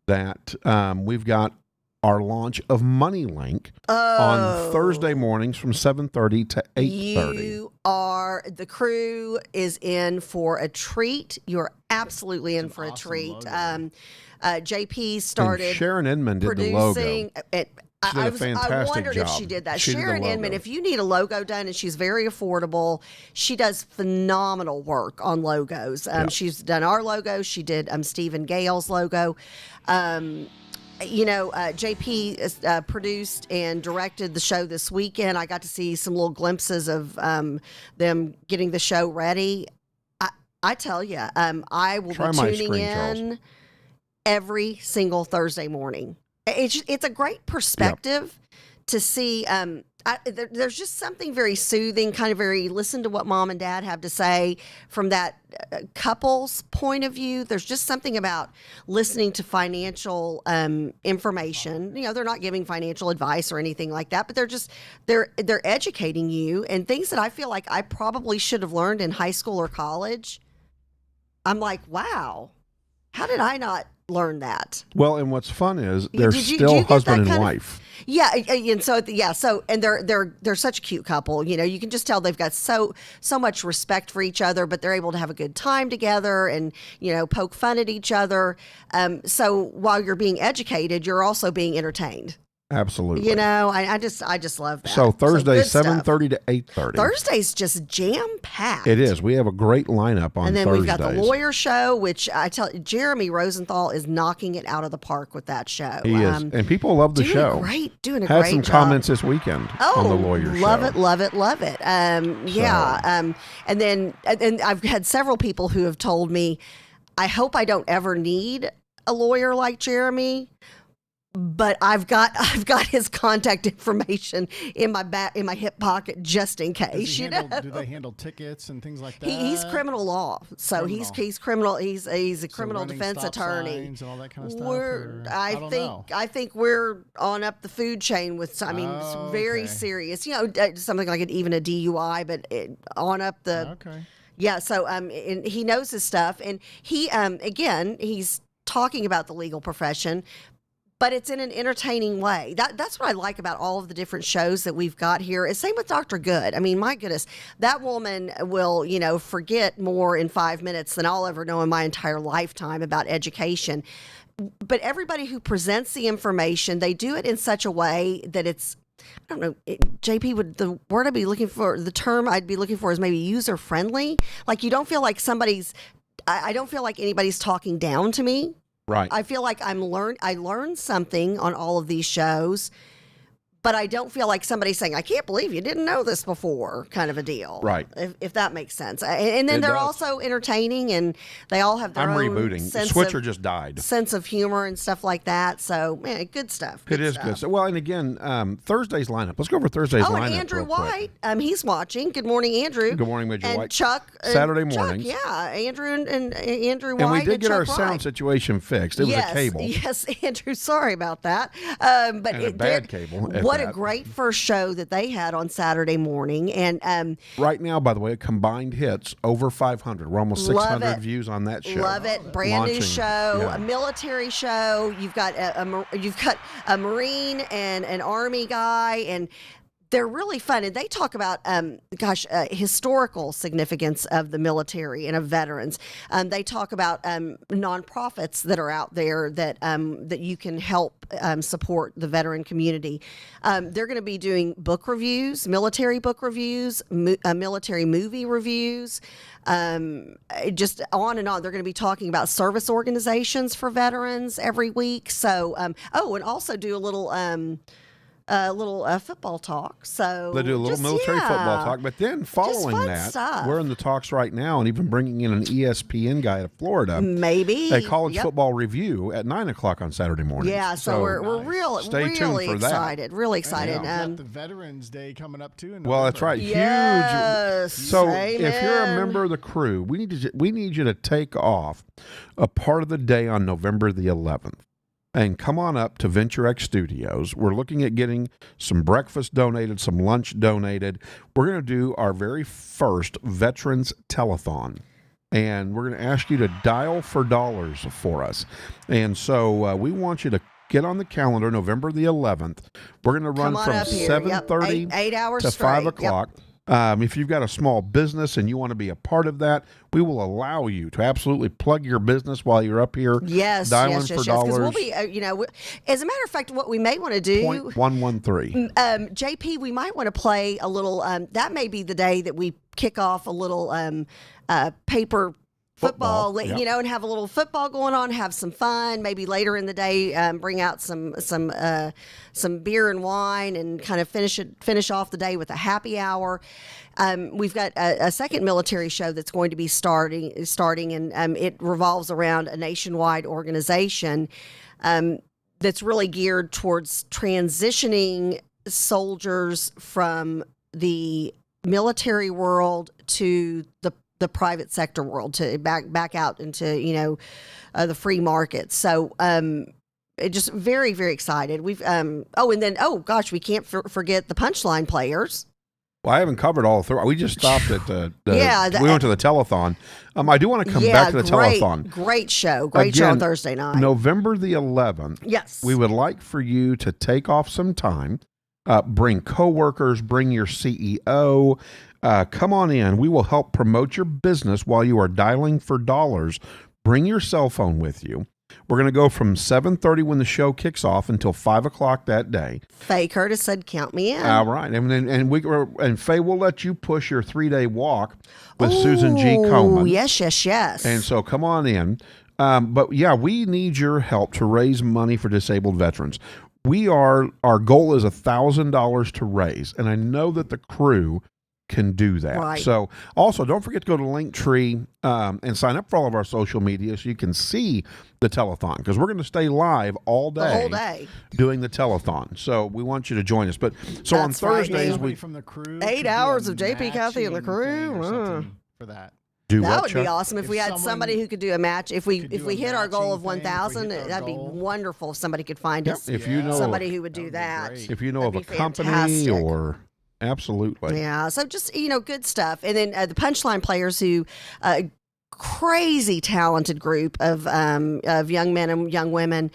that we've got our launch of MoneyLink on Thursday mornings from 7:30 to 8:30. The crew is in for a treat. You're absolutely in It's an for a awesome treat. logo. JP And started Sharon Inman did the producing. logo. She did a I fantastic wondered if job. she did that. She did the Sharon Inman, logo. if you need a logo done, and she's very affordable, she does phenomenal work on logos. She's done our logo. She did Stephen Gale's logo. JP produced and directed the show this weekend. I got to see some little glimpses of them getting the show ready. I tell you, I will Try be my tuning screen, in Charles. every single Thursday morning. It's a great perspective to see. There's just something very soothing, kind of very listen to what mom and dad have to say from that couple's point of view. There's just something about listening to financial information. They're not giving financial advice or anything like that, but they're educating you, and things that I feel like I probably should have learned in high school or college. I'm like, wow, how did I not learn that. Well, and what's fun is they're Did you still get husband that and kind of- wife. Yeah, and so and they're such a cute couple. You know, you can just tell they've got so much respect for each other, but they're able to have a good time together and poke fun at each other. So while you're being educated, you're also being entertained. Absolutely. I just love that. So Thursday, good stuff. 7:30 to 8:30. Thursday's just jam packed. It is. We have a great lineup on And then Thursdays. we've got the lawyer show, which I tell Jeremy Rosenthal is knocking it out of the park with that show. He is, and people love the doing show. Doing a Had great some job. comments this weekend on the lawyer love show. it, love it, love it. And then I've had several people who have told me, I hope I don't ever need a lawyer like Jeremy. But I've got his contact information in my hip pocket just in case. Do they handle tickets and things like that? He's criminal law, so he's criminal. He's a criminal running defense stop attorney. signs and all that kind of stuff, I think we're on up the food chain with. I mean, it's very serious. Something like even a DUI, but on up the. Okay. Yeah. So and he knows his stuff, and he again he's talking about the legal profession. But it's in an entertaining way. That's what I like about all of the different shows that we've got here. Is same with Dr. Good. I mean, my goodness, that woman will, forget more in 5 minutes than I'll ever know in my entire lifetime about education. But everybody who presents the information, they do it in such a way that it's, I don't know, JP, the word I'd be looking for, the term I'd be looking for is maybe user friendly. Like you don't feel like I don't feel like anybody's talking down to me. Right. I feel like I learned something on all of these shows, but I don't feel like somebody's saying, I can't believe you didn't know this before, kind of a deal. Right. If that makes sense. And then It they're does. also entertaining, and they all have their I'm own rebooting. sense Switcher of, just died. sense of humor and stuff like that. So, man, good stuff. It is good. So, well, and again, Thursday's lineup. Let's go over Thursday's lineup. And Andrew real quick. White, he's watching. Good morning, Andrew. Good morning, Major and White. Chuck. Saturday Chuck, mornings. yeah, Andrew and Andrew White. And we did get Chuck our sound Wright. situation fixed. It was a cable. Yes, Andrew, sorry about that. But And a bad cable at What that. a great first show that they had on Saturday morning. And Right now, by the way, combined hits over 500. We're almost Love 600 it. views on that show. love it. Brand new Launching. show, Yeah. a military show. You've got a Marine and an Army guy, and they're really fun, and they talk about, historical significance of the military and of veterans. They talk about nonprofits that are out there that you can help support the veteran community. They're going to be doing book reviews, military book reviews, military movie reviews, just on and on. They're going to be talking about service organizations for veterans every week. So, and also do a little football talk. So They do a little military football talk, but then following fun that, stuff. we're in the talks right now, and even bringing in an ESPN guy out of Florida, Maybe a college Yep. football review at 9:00 on Saturday morning. Yeah, so we're stay tuned really for that. excited, really excited. We've got the Veterans Day coming up too. In Well, that's November. right. Yes, Huge. So if you're a amen. member of the crew, we need you to take off a part of the day on November the 11th. And come on up to Venture X Studios. We're looking at getting some breakfast donated, some lunch donated. We're going to do our very first Veterans Telethon. And we're going to ask you to dial for dollars for us. And so we want you to get on the calendar November the 11th. We're going to run Come on from up here. 7:30 Yep. Eight hours to straight. 5 Yep. o'clock. If you've got a small business and you want to be a part of that, we will allow you to absolutely plug your business while you're up here. Yes, dialing yes, for yes, yes. dollars. Because we'll be, as a matter of fact, what we may want to do, 0.113. JP, we might want to play a little. That may be the day that we kick off a little paper football, Yep. and have a little football going on, have some fun. Maybe later in the day, bring out some beer and wine, and kind of finish off the day with a happy hour. We've got a second military show that's going to be starting, and it revolves around a nationwide organization that's really geared towards transitioning soldiers from the military world to the private sector world, to back out into the free market. So just very, very excited. We've we can't forget the Punchline players. Well, I haven't covered all through. We just stopped at the Yeah, we went to the telethon. I do want to come back to the telethon. Great show. Great show on Thursday night. November the 11th. Yes. We would like for you to take off some time. Bring coworkers, bring your CEO. Come on in. We will help promote your business while you are dialing for dollars. Bring your cell phone with you. We're going to go from 7:30 when the show kicks off until 5 o'clock that day. Faye Curtis said, "Count me in." All right, and Faye will let you push your 3-day walk with Susan G. Komen. Yes. And so come on in. But yeah, we need your help to raise money for disabled veterans. Our goal is $1,000 to raise, and I know that the crew can do that. Right. So also don't forget to go to Linktree and sign up for all of our social media so you can see the telethon, because we're going to stay live all day, the whole day, doing the telethon. So we want you to join us. But so That's on Thursdays Somebody from the crew 8 could hours do a of JP, Kathy, and the matching thing or crew. something for that. That would be awesome if we had someone somebody who could do a match. If we do a hit our goal of matching thing, if we 1,000, hit our that'd be goal. wonderful if somebody could find us. If you know somebody who would do would be that. great. if you know of a That'd be company fantastic. or absolutely. Yeah, so just, good stuff. And then the Punchline Players, who crazy talented group of young men and young women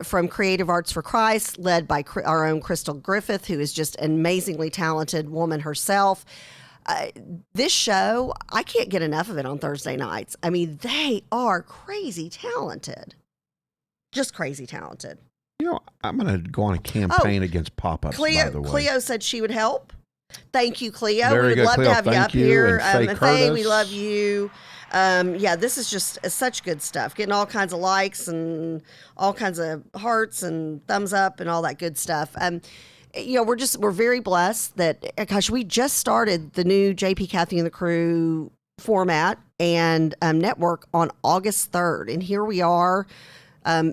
from Creative Arts for Christ, led by our own Crystal Griffith, who is just an amazingly talented woman herself. This show, I can't get enough of it on Thursday nights. I mean, they are crazy talented. Just crazy talented. I'm going to go on a campaign against pop-ups, by the way. Cleo said she would help. Thank you, Cleo. Very we would good, love Cleo. to have you Thank up you. here. And Faye, we Curtis. love you. This is just such good stuff. Getting all kinds of likes and all kinds of hearts and thumbs up and all that good stuff. We're very blessed that, gosh, we just started the new JP, Kathy, and the crew format and network on August 3rd. And here we are,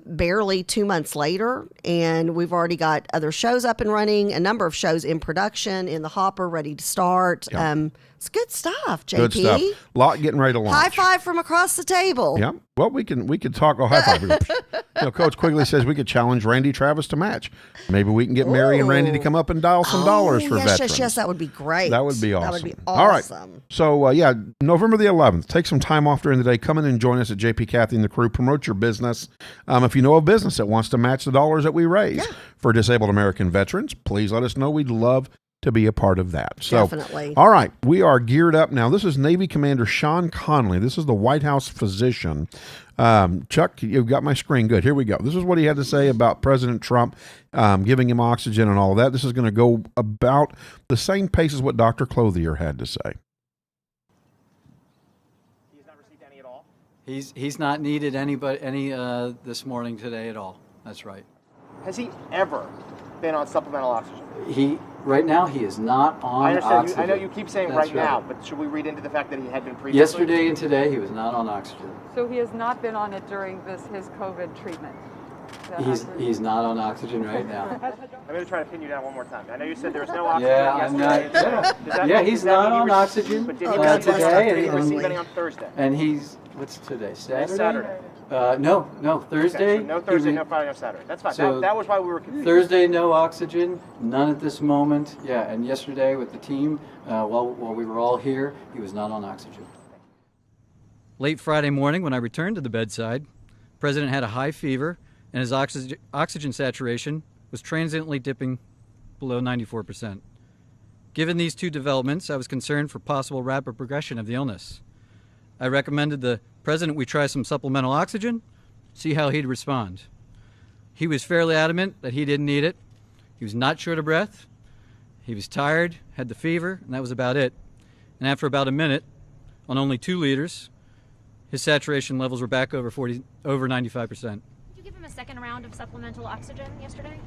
barely 2 months later, and we've already got other shows up and running, a number of shows in production, in the hopper, ready to start. Yep. It's good stuff, JP. Good stuff. A lot getting ready to launch. High five from across the table. Yeah. Well, we could talk. Oh, high five. Coach Quigley says we could challenge Randy Travis to match. Maybe we can get Mary and Randy to come up and dial some dollars for veterans. Yes, that would be great. That would be awesome. That would be All right. awesome. So, November the 11th. Take some time off during the day. Come in and join us at JP, Kathy, and the crew. Promote your business. If you know a business that wants to match the dollars that we raise for disabled American veterans, please let us know. We'd love to be a part of that. So, definitely. All right, we are geared up now. This is Navy Commander Sean Conley. This is the White House physician. Chuck, you've got my screen. Good. Here we go. This is what he had to say about President Trump giving him oxygen and all of that. This is going to go about the same pace as what Dr. Clothier had to say. He's not received any at all? He's not needed any this morning today at all. That's right. Has he ever been on supplemental oxygen? Right now he is not on I understand. oxygen. I know you keep saying That's right now, but should we read into the fact that he had been previously? Yesterday and today he was not on oxygen. So he has not been on it during his COVID treatment? He's not on oxygen right now. I'm going to try to pin you down one more time. I know you said there was no oxygen Yeah, I'm yesterday. not. He's not on oxygen But did he today. receive any on Thursday? And what's today? Saturday? Saturday. No, Thursday. Okay, so no Thursday, no Friday, no Saturday. That's fine. So that was why we were confused. Thursday, no oxygen, none at this moment. Yeah, and yesterday with the team, while we were all here, he was not on oxygen. Late Friday morning, when I returned to the bedside, the President had a high fever, and his oxygen saturation was transiently dipping below 94%. Given these two developments, I was concerned for possible rapid progression of the illness. I recommended the President we try some supplemental oxygen, see how he'd respond. He was fairly adamant that he didn't need it. He was not short of breath. He was tired, had the fever, and that was about it. And after about a minute, on only 2 liters, his saturation levels were back over 95%. Did you give him a second round of supplemental oxygen yesterday?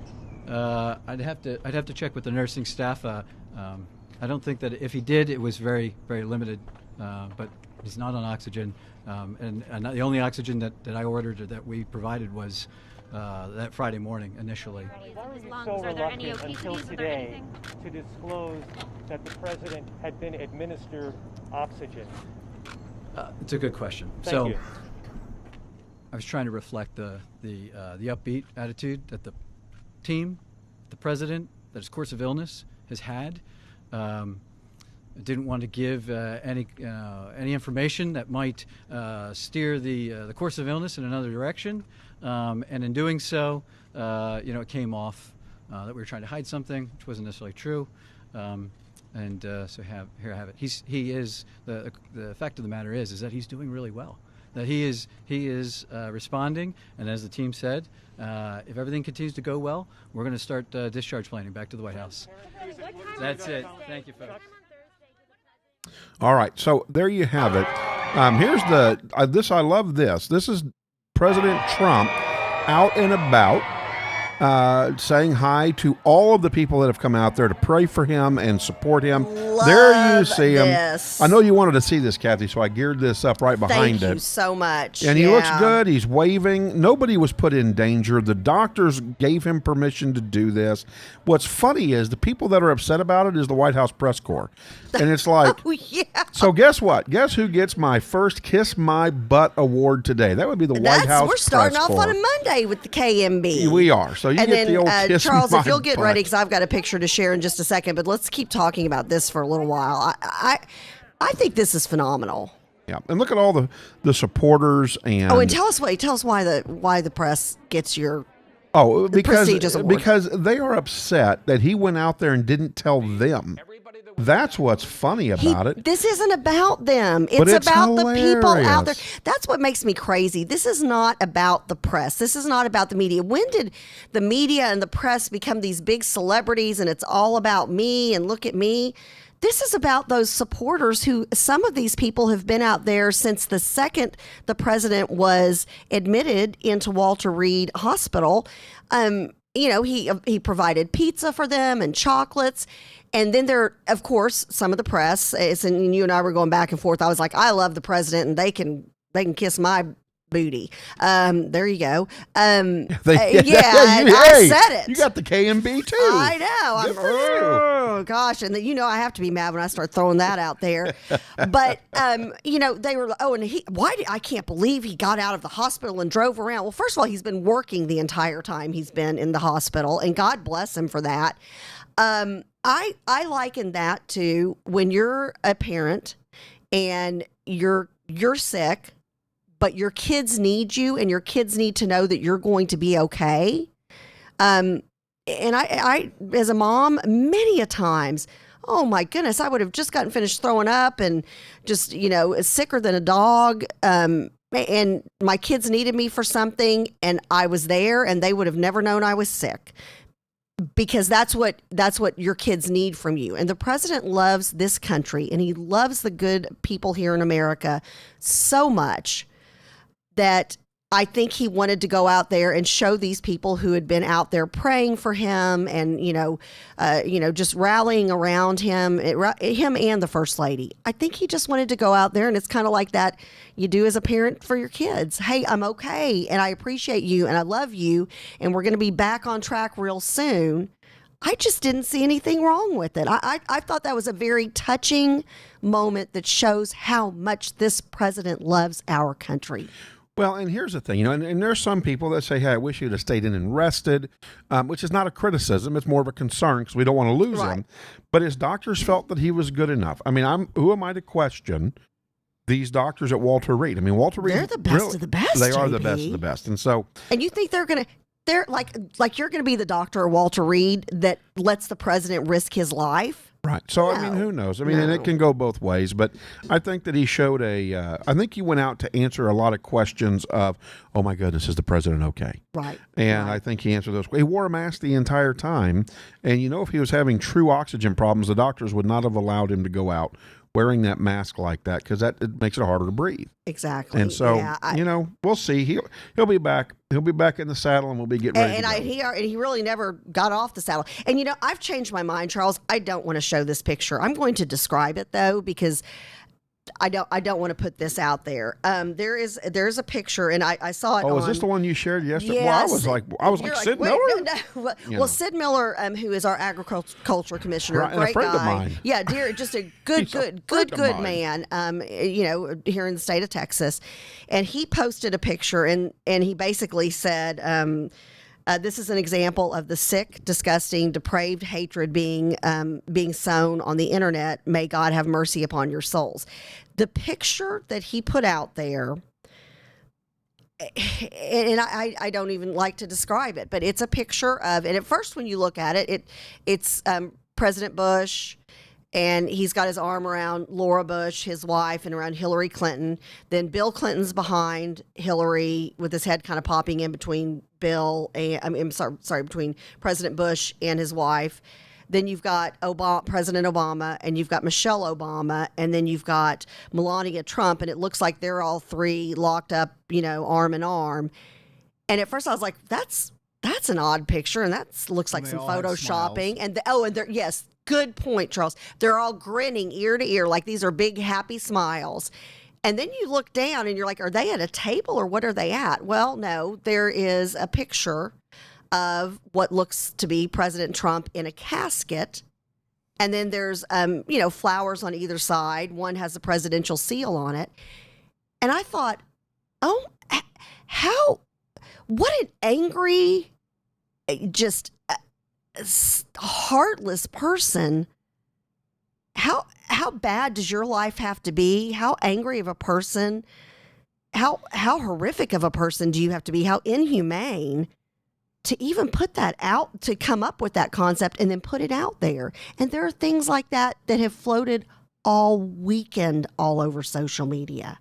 I'd have to check with the nursing staff. I don't think that if he did, it was very, very limited. But he's not on oxygen, and the only oxygen that I ordered or that we provided was that Friday morning initially. His lungs, are there any until obesities? today to disclose that the president had been administered oxygen? It's a good question. Thank you. I was trying to reflect the upbeat attitude that the team, the president, that his course of illness has had. didn't want to give any information that might steer the course of illness in another direction, and in doing so, it came off that we were trying to hide something, which wasn't necessarily true. So here I have it. He is the fact of the matter is that he's doing really well. That he is responding, and as the team said, if everything continues to go well, we're going to start discharge planning back to the White House. That's it. Thank you, folks. All right, so there you have it. Here's I love this. This is President Trump out and about saying hi to all of the people that have come out there to pray for him and support him. There you see him. I know you wanted to see this, Kathy, so I geared this up right behind it. Thank you so much. And he looks good. He's waving. Nobody was put in danger. The doctors gave him permission to do this. What's funny is the people that are upset about it is the White House press corps. And it's like, oh, yeah. So guess what? Guess who gets my first Kiss My Butt award today? That would be the White House We're starting press off corps. on a Monday with the KMB. We are. So you and get then, the old Kiss Charles, My if you'll get Butt. ready, because I've got a picture to share in just a second, but let's keep talking about this for a little while. I think this is phenomenal. Yeah, and look at all the supporters and and tell us why the press gets your because award. because they are upset that he went out there and didn't tell them. That's what's funny about it. This isn't about them. It's about the people out there. That's what makes me crazy. This is not about the press. This is not about the media. When did the media and the press become these big celebrities and it's all about me and look at me? This is about those supporters who, some of these people have been out there since the second the president was admitted into Walter Reed Hospital. He provided pizza for them and chocolates. And then there, of course, some of the press, and you and I were going back and forth. I was like, I love the president and they can kiss my booty. There you go. I said it. You got the KMB too. I know. Oh gosh, and I have to be mad when I start throwing that out there. But they were. Oh, and I can't believe he got out of the hospital and drove around. Well, first of all, he's been working the entire time he's been in the hospital, and God bless him for that. I liken that to when you're a parent and you're sick, but your kids need you and your kids need to know that you're going to be okay. And I, as a mom, many a times, oh my goodness, I would have just gotten finished throwing up and just, sicker than a dog. And my kids needed me for something and I was there and they would have never known I was sick. Because that's what your kids need from you. And the president loves this country and he loves the good people here in America so much that I think he wanted to go out there and show these people who had been out there praying for him and, just rallying around him and the first lady. I think he just wanted to go out there, and it's kind of like that you do as a parent for your kids. Hey, I'm okay, and I appreciate you, and I love you, and we're going to be back on track real soon. I just didn't see anything wrong with it. I thought that was a very touching moment that shows how much this president loves our country. Well, and here's the thing, and there's some people that say, hey, I wish you'd have stayed in and rested, which is not a criticism. It's more of a concern because we don't want to lose him. But his doctors felt that he was good enough. I mean, who am I to question these doctors at Walter Reed? I mean, Walter Reed. They're the best of the best, They are JP. the best of the best. And so. And you think they're like you're going to be the doctor at Walter Reed that lets the president risk his life? Right. So, I mean, who knows? I mean, and it can go both ways. But I think that he showed I think he went out to answer a lot of questions of, oh, my goodness, is the president okay? Right. And I think he answered those. He wore a mask the entire time. And, if he was having true oxygen problems, the doctors would not have allowed him to go out wearing that mask like that because it makes it harder to breathe. Exactly. And so, we'll see. He'll be back. He'll be back in the saddle, and we'll be getting ready to go. And he really never got off the saddle. And I've changed my mind, Charles. I don't want to show this picture. I'm going to describe it though because I don't want to put this out there. There's a picture, and I saw it. Oh, is this the one you shared yesterday? Yes. Well, I was like Sid Miller. No. Well, Sid Miller, who is our agriculture commissioner, right, great and a friend guy. Of mine. Yeah, just a good man. Here in the state of Texas, and he posted a picture, and he basically said, This is an example of the sick, disgusting, depraved hatred being sown on the internet. May God have mercy upon your souls. The picture that he put out there, and I don't even like to describe it, but it's a picture of, and at first when you look at it, it's President Bush, and he's got his arm around Laura Bush, his wife, and around Hillary Clinton. Then Bill Clinton's behind Hillary with his head kind of popping in between Bill and, I'm sorry, between President Bush and his wife. Then you've got President Obama, and you've got Michelle Obama, and then you've got Melania Trump, and it looks like they're all three locked up, arm in arm. And at first I was like, that's an odd picture, and that looks like some photoshopping. And yes, good point, Charles. They're all grinning ear to ear like these are big, happy smiles. And then you look down and you're like, are they at a table or what are they at? Well, no, there is a picture of what looks to be President Trump in a casket. And then there's, flowers on either side. One has a presidential seal on it. And I thought, what an angry, just heartless person. How bad does your life have to be? How angry of a person? How horrific of a person do you have to be? How inhumane to even put that out, to come up with that concept and then put it out there. And there are things like that have floated all weekend all over social media.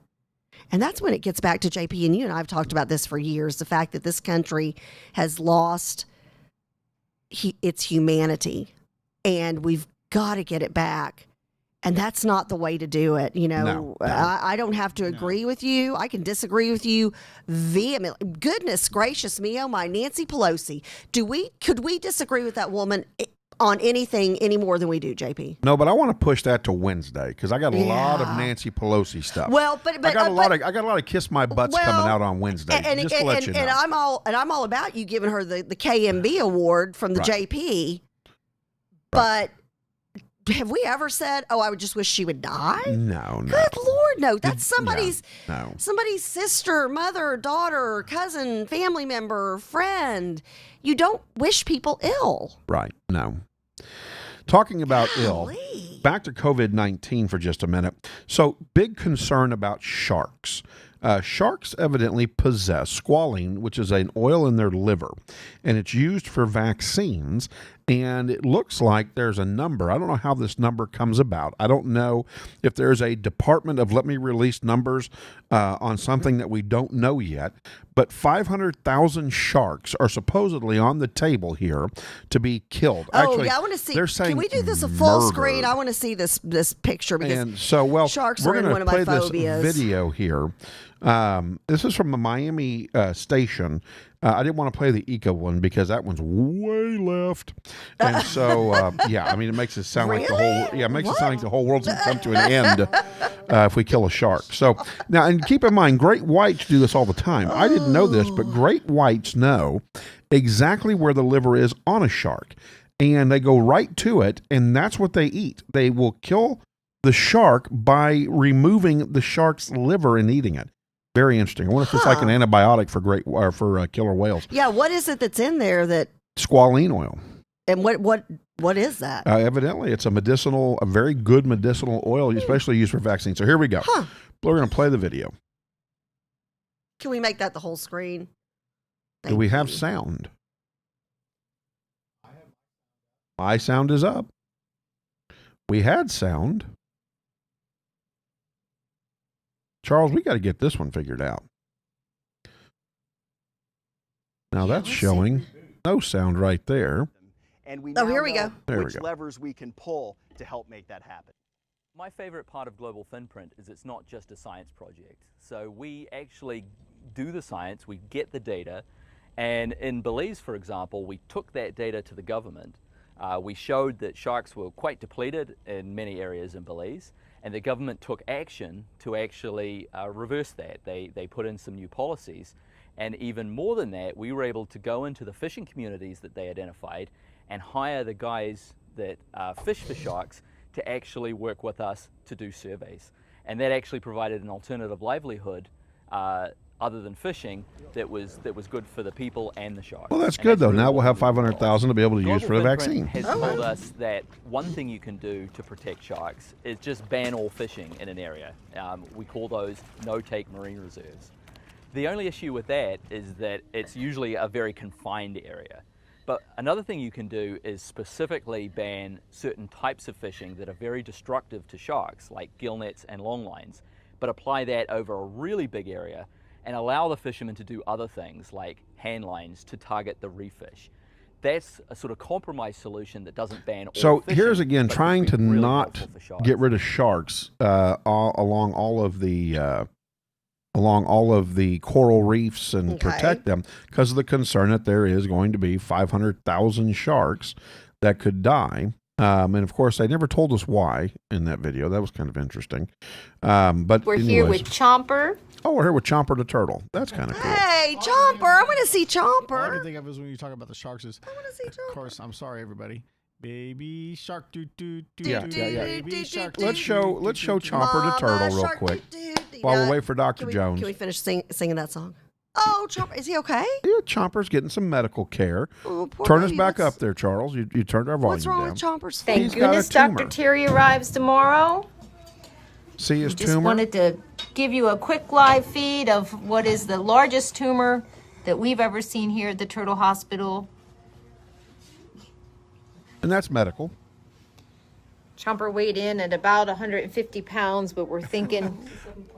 And that's when it gets back to JP, and you and I have talked about this for years, the fact that this country has lost its humanity, and we've got to get it back. And that's not the way to do it. No. I don't have to agree with you. I can disagree with you vehemently. Goodness gracious me, oh my, Nancy Pelosi. Could we disagree with that woman on anything any more than we do, JP? No, but I want to push that to Wednesday because I got a lot of Nancy Pelosi stuff. Well, but I got a lot of kiss my butts coming out on Wednesday. Just to let you know. And I'm all about you giving her the KMB award from the JP. But have we ever said, I would just wish she would die? No. Good Lord, no. That's somebody's no. somebody's sister, mother, daughter, cousin, family member, friend. You don't wish people ill. Right. No. Talking about ill, back to COVID-19 for just a minute. So, big concern about sharks. Sharks evidently possess squalene, which is an oil in their liver, and it's used for vaccines. And it looks like there's a number. I don't know how this number comes about. I don't know if there's a department of let me release numbers on something that we don't know yet. But 500,000 sharks are supposedly on the table here to be killed. Actually, I want to see. They're saying can we do this a full murdered. screen? I want to see this picture because and so, sharks we're are in one of my play phobias. This video here. This is from a Miami station. I didn't want to play the Eco one because that one's way left, and so it makes it sound like the whole it sound like the whole world's going to come to an end if we kill a shark. So now, and keep in mind, great whites do this all the time. I didn't know this, but great whites know exactly where the liver is on a shark, and they go right to it, and that's what they eat. They will kill the shark by removing the shark's liver and eating it. Very interesting. I wonder if it's like an antibiotic for killer whales. Yeah, what is it that's in there that? Squalene oil. And what is that? Evidently, it's a very good medicinal oil, especially used for vaccines. So here we go. We're going to play the video. Can we make that the whole screen? Do we have sound? My sound is up. We had sound. Charles, we got to get this one figured out. Now that's showing no sound right there. And we now here we know go. which levers we can pull to help make that happen. My favorite part of Global Finprint is it's not just a science project. So we actually do the science, we get the data, and in Belize, for example, we took that data to the government. We showed that sharks were quite depleted in many areas in Belize, and the government took action to actually reverse that. They put in some new policies, and even more than that, we were able to go into the fishing communities that they identified and hire the guys that fish for sharks to actually work with us to do surveys. And that actually provided an alternative livelihood other than fishing that was good for the people and the sharks. Well, that's And good though. really Now what we'll have we need. 500,000 to be able to use for the Global vaccine. Finprint has told us that one thing you can do to protect sharks is just ban all fishing in an area. We call those no-take marine reserves. The only issue with that is that it's usually a very confined area. But another thing you can do is specifically ban certain types of fishing that are very destructive to sharks, like gill nets and long lines, but apply that over a really big area and allow the fishermen to do other things like hand lines to target the reef fish. That's a sort of compromise solution that doesn't ban all So fishing, here's again but trying could to be really not helpful for sharks. get rid of sharks along all of the coral reefs and protect them, because of the concern that there is going to be 500,000 sharks that could die. And of course, they never told us why in that video. That was kind of interesting. But we're here with Chomper. Oh, we're here with Chomper the turtle. That's kind of cool. Hey, Chomper! I want to see Chomper. All I can think of is when you talk about the sharks is, I want to see Chomper. of course, I'm sorry, everybody. Baby shark, do do do. Yeah. Baby shark. Let's show Chomper the turtle real quick while we wait for Dr. Jones. Can we finish singing that song? Oh, Chomper, is he okay? Yeah, Chomper's getting some medical care. Oh, poor Turn us baby. back up there, Charles. You turned our volume What's wrong down. with Chomper's foot? Thank He's got a goodness tumor. Dr. Terry arrives tomorrow. See his Just tumor? wanted to give you a quick live feed of what is the largest tumor that we've ever seen here at the Turtle Hospital. And that's medical. Chomper weighed in at about 150 pounds, but we're thinking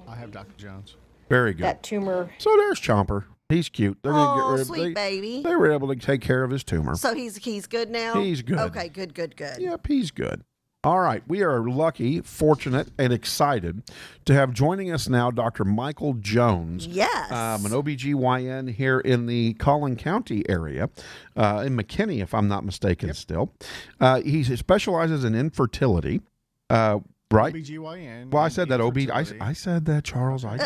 I have Dr. Jones. Very good. that tumor. So there's Chomper. He's cute. They're gonna Oh, get rid sweet baby. They were able to take care of his tumor. So he's good now? He's good. Okay, good. Yep, he's good. All right, we are lucky, fortunate, and excited to have joining us now Dr. Michael Jones. Yes. An OBGYN here in the Collin County area, in McKinney, if I'm not mistaken still. He specializes in infertility, right? OBGYN. Well, I said that, I said that, Charles. I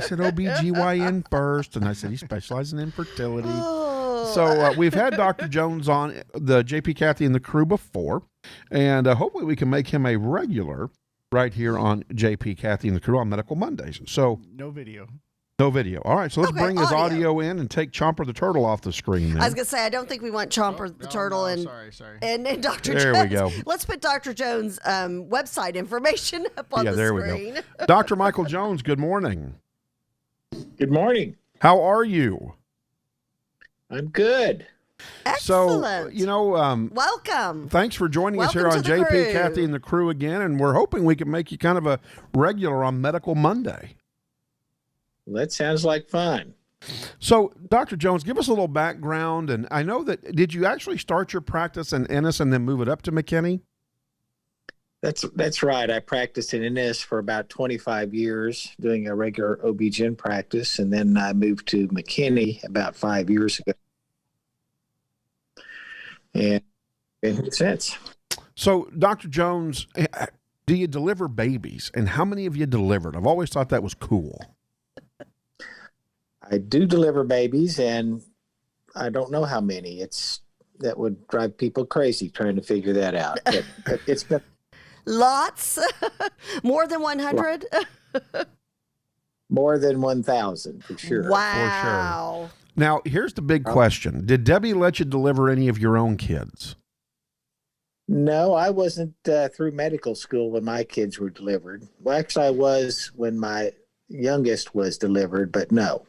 said OBGYN first, and I said he specializes in infertility. So we've had Dr. Jones on the JP, Kathy, and the crew before, and hopefully we can make him a regular right here on JP, Kathy, and the crew on Medical Mondays. So no video. No video. All right, so let's bring his audio in and take Chomper the turtle off the screen. Then. I was going to say, I don't think we want Chomper the turtle and Dr. Jones. There we go. Let's put Dr. Jones' website information up on the there screen. We go. Dr. Michael Jones, good morning. Good morning. How are you? I'm good. Excellent. So, welcome. Thanks for joining us here on JP, Kathy, and the crew again, and we're hoping we can make you kind of a regular on Medical Monday. Well, that sounds like fun. So, Dr. Jones, give us a little background. And I know that, did you actually start your practice in Ennis and then move it up to McKinney? That's right. I practiced in Ennis for about 25 years, doing a regular OB-GYN practice, and then I moved to McKinney about 5 years ago. And been here since. So, Dr. Jones, do you deliver babies? And how many have you delivered? I've always thought that was cool. I do deliver babies, and I don't know how many. That would drive people crazy trying to figure that out. But it's been lots, more than 100. More than 1,000 for sure. Wow. For sure. Now, here's the big question: did Debbie let you deliver any of your own kids? No, I wasn't through medical school when my kids were delivered. Well, actually, I was when my youngest was delivered, but no.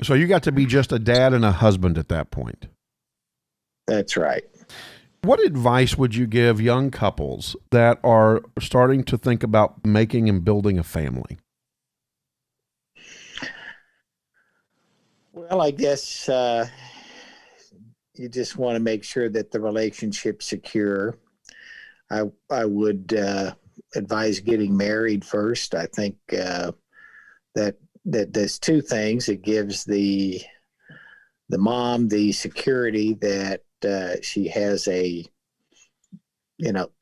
So you got to be just a dad and a husband at that point. That's right. What advice would you give young couples that are starting to think about making and building a family? Well, I guess you just want to make sure that the relationship's secure. I would advise getting married first. I think that there's two things. It gives the mom the security that she has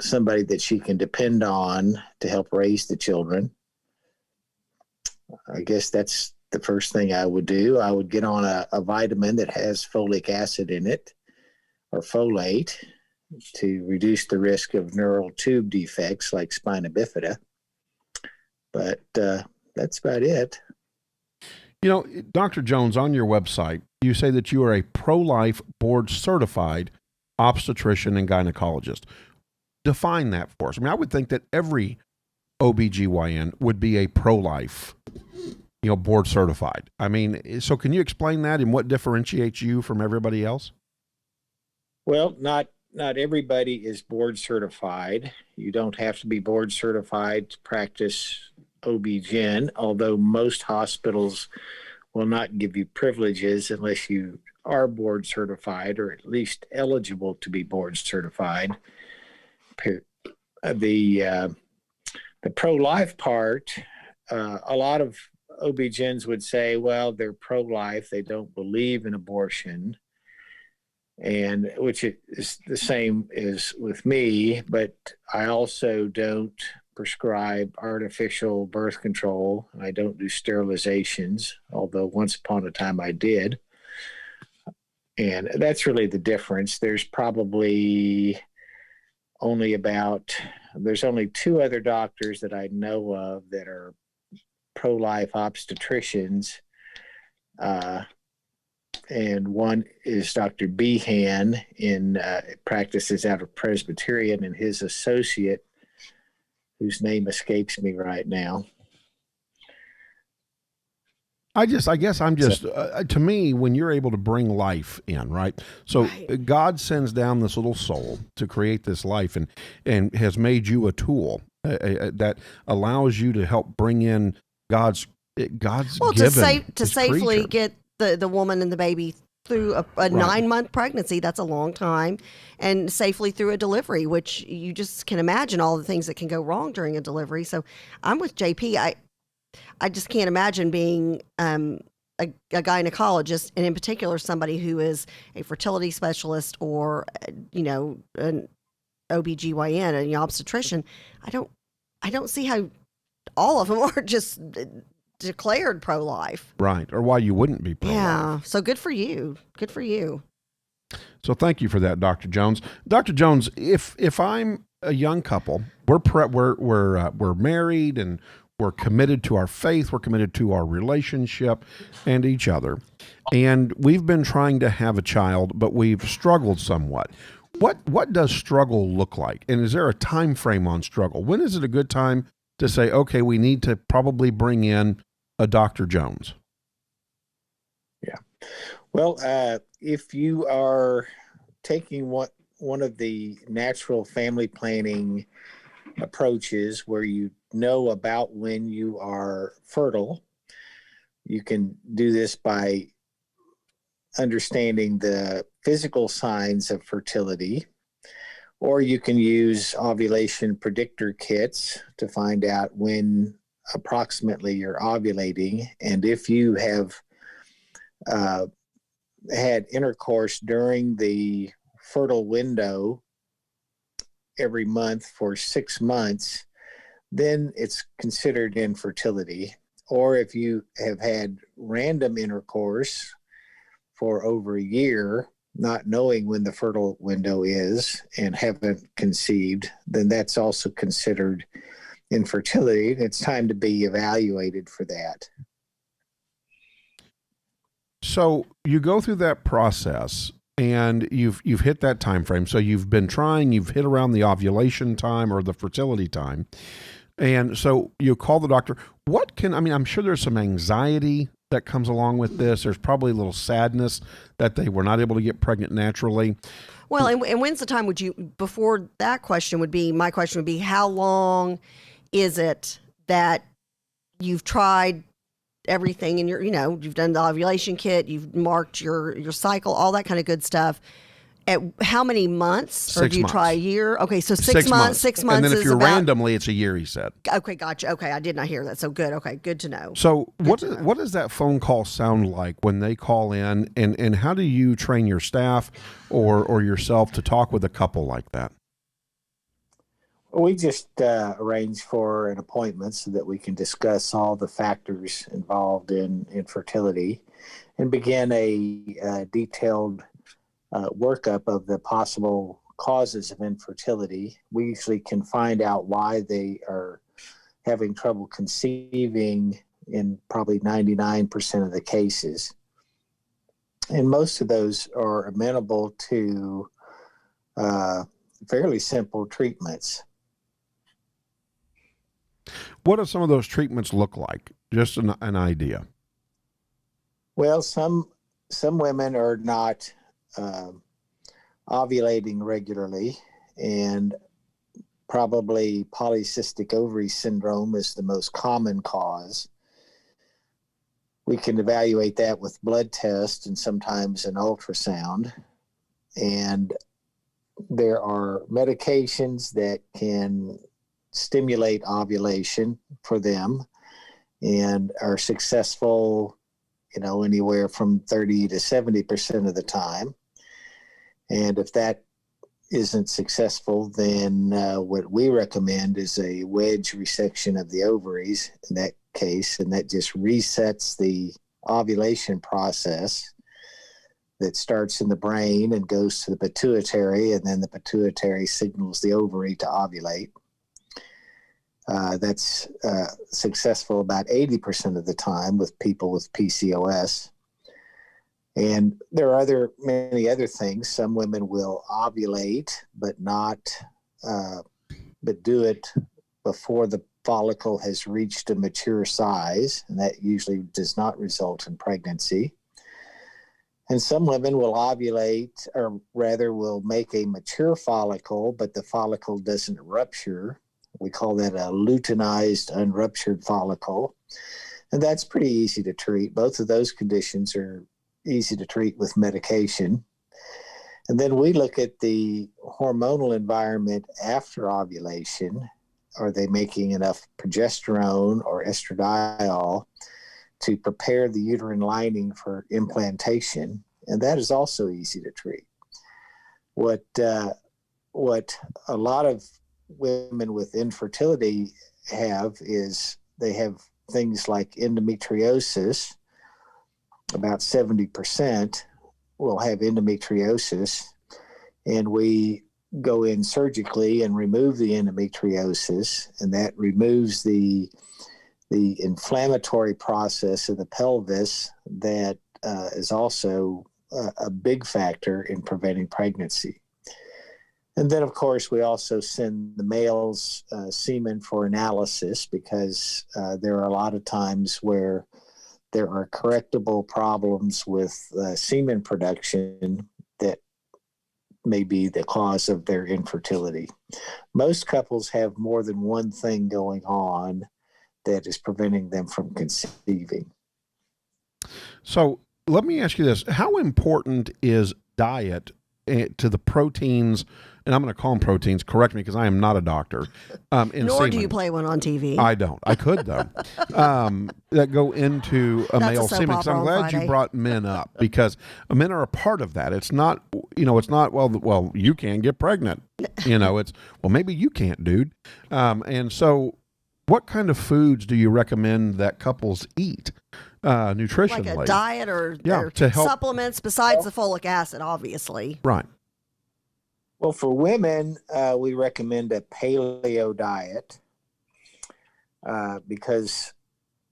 somebody that she can depend on to help raise the children. I guess that's the first thing I would do. I would get on a vitamin that has folic acid in it, or folate, to reduce the risk of neural tube defects like spina bifida. But that's about it. You know, Dr. Jones, on your website, you say that you are a pro-life board certified obstetrician and gynecologist. Define that for us. I mean, I would think that every OBGYN would be a pro-life, board certified. I mean, so can you explain that and what differentiates you from everybody else? Well, not everybody is board certified. You don't have to be board certified to practice OB-GYN, although most hospitals will not give you privileges unless you are board certified or at least eligible to be board certified. The pro-life part, a lot of OB-GYNs would say, well, they're pro-life, they don't believe in abortion, and which is the same as with me, but I also don't prescribe artificial birth control. I don't do sterilizations, although once upon a time I did. And that's really the difference. There's probably there's only two other doctors that I know of that are pro-life obstetricians. And one is Dr. Behan practices out of Presbyterian, and his associate, whose name escapes me right now. I guess I'm just, to me, when you're able to bring life in, right? So right. God sends down this little soul to create this life and has made you a tool that allows you to help bring in God's given to safely creature. Get the woman and the baby through a Right. 9-month pregnancy. That's a long time, and safely through a delivery, which you just can imagine all the things that can go wrong during a delivery. So I'm with JP. I just can't imagine being a gynecologist, and in particular somebody who is a fertility specialist or an OBGYN, an obstetrician. I don't see how all of them are just declared pro-life. Right, or why you wouldn't be pro-life. Yeah, so good for you. Good for you. So thank you for that, Dr. Jones. Dr. Jones, if I'm a young couple, we're married and we're committed to our faith, we're committed to our relationship and each other, and we've been trying to have a child, but we've struggled somewhat. What does struggle look like? And is there a time frame on struggle? When is it a good time to say, okay, we need to probably bring in a Dr. Jones? Yeah. Well, if you are taking one of the natural family planning approaches where you know about when you are fertile, you can do this by understanding the physical signs of fertility, or you can use ovulation predictor kits to find out when approximately you're ovulating. And if you have had intercourse during the fertile window every month for 6 months, then it's considered infertility. Or if you have had random intercourse for over a year, not knowing when the fertile window is and haven't conceived, then that's also considered infertility. It's time to be evaluated for that. So you go through that process and you've hit that time frame. So you've been trying, you've hit around the ovulation time or the fertility time. And so you call the doctor. I'm sure there's some anxiety that comes along with this. There's probably a little sadness that they were not able to get pregnant naturally. Well, and when's the time before that question would be, my question would be, how long is it that you've tried everything and you've done the ovulation kit, you've marked your cycle, all that kind of good stuff. At how many months? Or do you try a year? Okay, so 6 months. 6 months. And then if is you're about, randomly, it's a year, he said. Okay, gotcha. Okay, I did not hear that. So good. Okay, good to know. So what does that phone call sound like when they call in, and how do you train your staff or yourself to talk with a couple like that? We just arrange for an appointment so that we can discuss all the factors involved in infertility and begin a detailed workup of the possible causes of infertility. We usually can find out why they are having trouble conceiving in probably 99% of the cases. And most of those are amenable to fairly simple treatments. What do some of those treatments look like? Just an idea. Well, some women are not ovulating regularly, and probably polycystic ovary syndrome is the most common cause. We can evaluate that with blood tests and sometimes an ultrasound. And there are medications that can stimulate ovulation for them and are successful, anywhere from 30 to 70% of the time. And if that isn't successful, then what we recommend is a wedge resection of the ovaries in that case, and that just resets the ovulation process that starts in the brain and goes to the pituitary, and then the pituitary signals the ovary to ovulate. That's successful about 80% of the time with people with PCOS. And there are many other things. Some women will ovulate, but do it before the follicle has reached a mature size, and that usually does not result in pregnancy. And some women will ovulate, or rather will make a mature follicle, but the follicle doesn't rupture. We call that a luteinized unruptured follicle. And that's pretty easy to treat. Both of those conditions are easy to treat with medication. And then we look at the hormonal environment after ovulation. Are they making enough progesterone or estradiol to prepare the uterine lining for implantation? And that is also easy to treat. What a lot of women with infertility have is they have things like endometriosis. About 70% will have endometriosis, and we go in surgically and remove the endometriosis, and that removes the inflammatory process of the pelvis that is also a big factor in preventing pregnancy. And then, of course, we also send the male's semen for analysis, because there are a lot of times where there are correctable problems with semen production that may be the cause of their infertility. Most couples have more than one thing going on that is preventing them from conceiving. So let me ask you this. How important is diet to the proteins, and I'm going to call them proteins, correct me because I am not a doctor. Nor semen. do you play one on TV. I don't. I could, though. That go into a male semen. Because I'm glad you brought men up, because men are a part of that. It's not, well, you can't get pregnant. It's, well, maybe you can't, dude. And so what kind of foods do you recommend that couples eat? Nutritionally, like a diet or to help supplements besides the folic acid, obviously. Right. Well, for women, we recommend a paleo diet because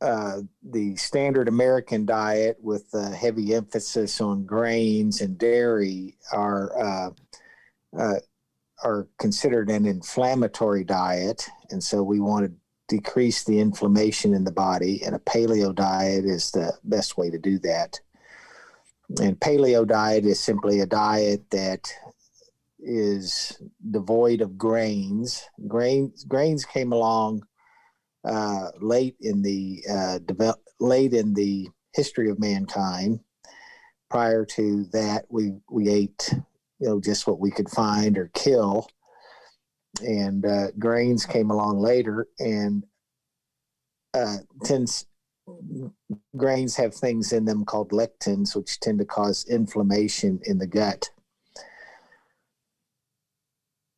the standard American diet with a heavy emphasis on grains and dairy are considered an inflammatory diet, and so we want to decrease the inflammation in the body, and a paleo diet is the best way to do that. And paleo diet is simply a diet that is devoid of grains. Grains came along late in the history of mankind. Prior to that, we ate just what we could find or kill. And grains came along later, and grains have things in them called lectins, which tend to cause inflammation in the gut.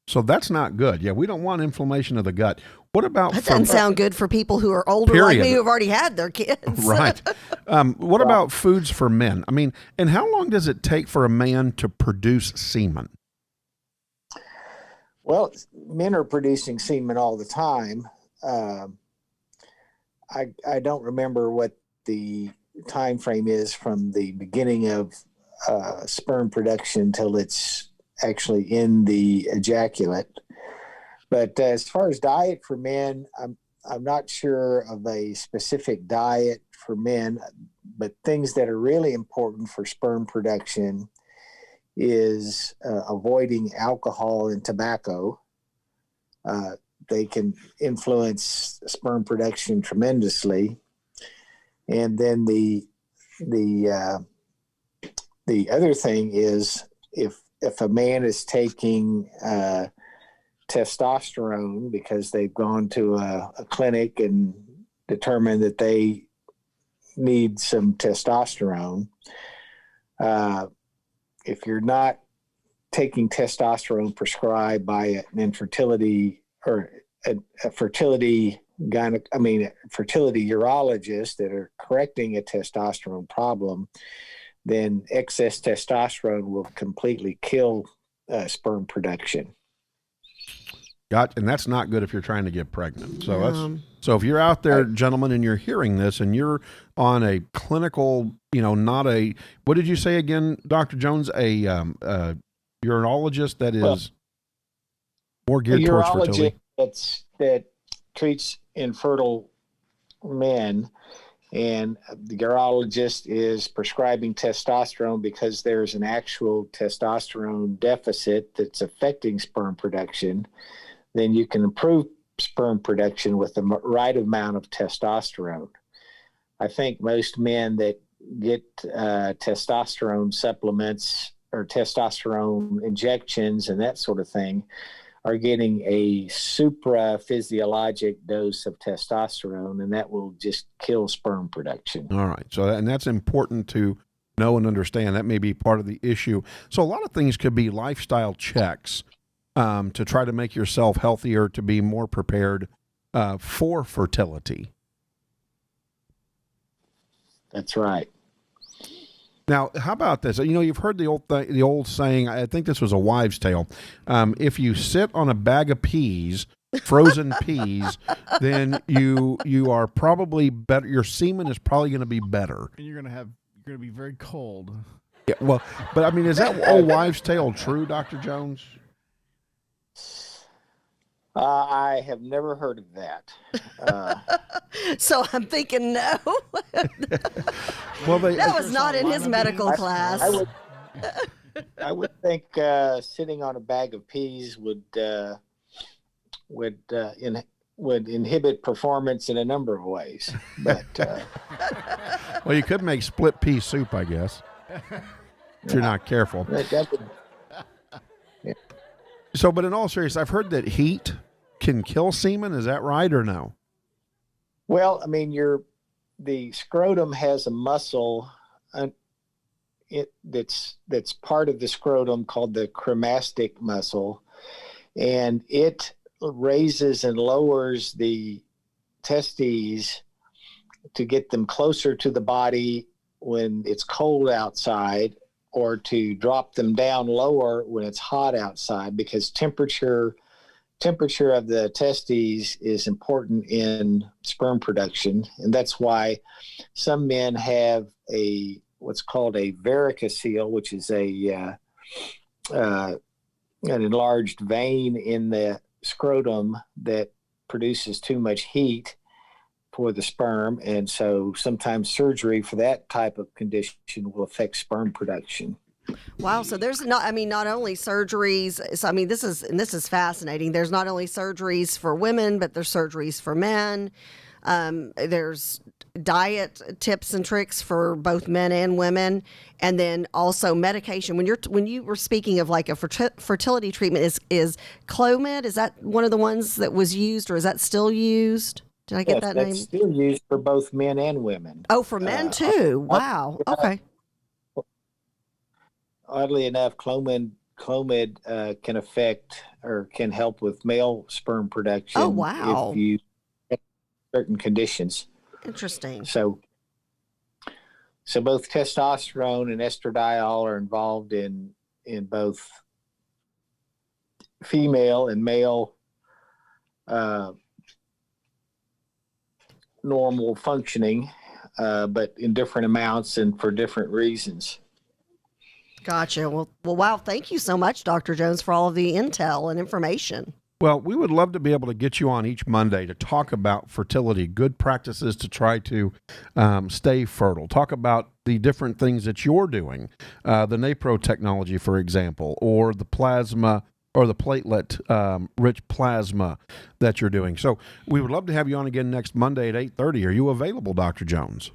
So that's not good. Yeah, we don't want inflammation of the gut. What about... That doesn't sound good for people who are older like me who have already had their kids. Right. What about foods for men? I mean, and how long does it take for a man to produce semen? Well, men are producing semen all the time. I don't remember what the time frame is from the beginning of sperm production till it's actually in the ejaculate. But as far as diet for men, I'm not sure of a specific diet for men, but things that are really important for sperm production is avoiding alcohol and tobacco. They can influence sperm production tremendously. And then the other thing is if a man is taking testosterone because they've gone to a clinic and determined that they need some testosterone, if you're not taking testosterone prescribed by an infertility or a fertility urologist that are correcting a testosterone problem, then excess testosterone will completely kill sperm production. And that's not good if you're trying to get pregnant. So so if you're out there, gentlemen, and you're hearing this, and you're on a clinical, not a, what did you say again, Dr. Jones? A urologist that is more geared towards fertility. That treats infertile men, and the urologist is prescribing testosterone because there's an actual testosterone deficit that's affecting sperm production. Then you can improve sperm production with the right amount of testosterone. I think most men that get testosterone supplements or testosterone injections and that sort of thing are getting a supra-physiologic dose of testosterone, and that will just kill sperm production. All right. So, and that's important to know and understand. That may be part of the issue. So a lot of things could be lifestyle checks to try to make yourself healthier, to be more prepared for fertility. That's right. Now, how about this? You've heard the old saying. I think this was a wives' tale. If you sit on a bag of peas, frozen peas, then you are probably better. Your semen is probably going to be better. And you're going to be very cold. Yeah. Well, but I mean, is that old wives' tale true, Dr. Jones? I have never heard of that. So I'm thinking no. Well, that was not in his medical class. I would think sitting on a bag of peas would inhibit performance in a number of ways. But well, you could make split pea soup, I guess, if you're not careful. Yeah. So, but in all seriousness, I've heard that heat can kill semen. Is that right or no? Well, I mean, the scrotum has a muscle that's part of the scrotum called the cremastic muscle, and it raises and lowers the testes to get them closer to the body when it's cold outside, or to drop them down lower when it's hot outside, because temperature of the testes is important in sperm production. And that's why some men have what's called a varicocele, which is an enlarged vein in the scrotum that produces too much heat for the sperm. And so sometimes surgery for that type of condition will affect sperm production. Wow. So there's not only surgeries. So, this is fascinating. There's not only surgeries for women, but there's surgeries for men. There's diet tips and tricks for both men and women. And then also medication. When you were speaking of like a fertility treatment, is Clomid, is that one of the ones that was used, or is that still used? Did I get that name? That's still used for both men and women. Oh, for men too. Wow. Okay. Oddly enough, Clomid can affect or can help with male sperm production. Oh, wow. If you have certain conditions. Interesting. So both testosterone and estradiol are involved in both female and male normal functioning, but in different amounts and for different reasons. Gotcha. Well, wow. Thank you so much, Dr. Jones, for all of the intel and information. Well, we would love to be able to get you on each Monday to talk about fertility, good practices to try to stay fertile, talk about the different things that you're doing, the NAPRO technology, for example, or the plasma or the platelet rich plasma that you're doing. So we would love to have you on again next Monday at 8:30. Are you available, Dr. Jones?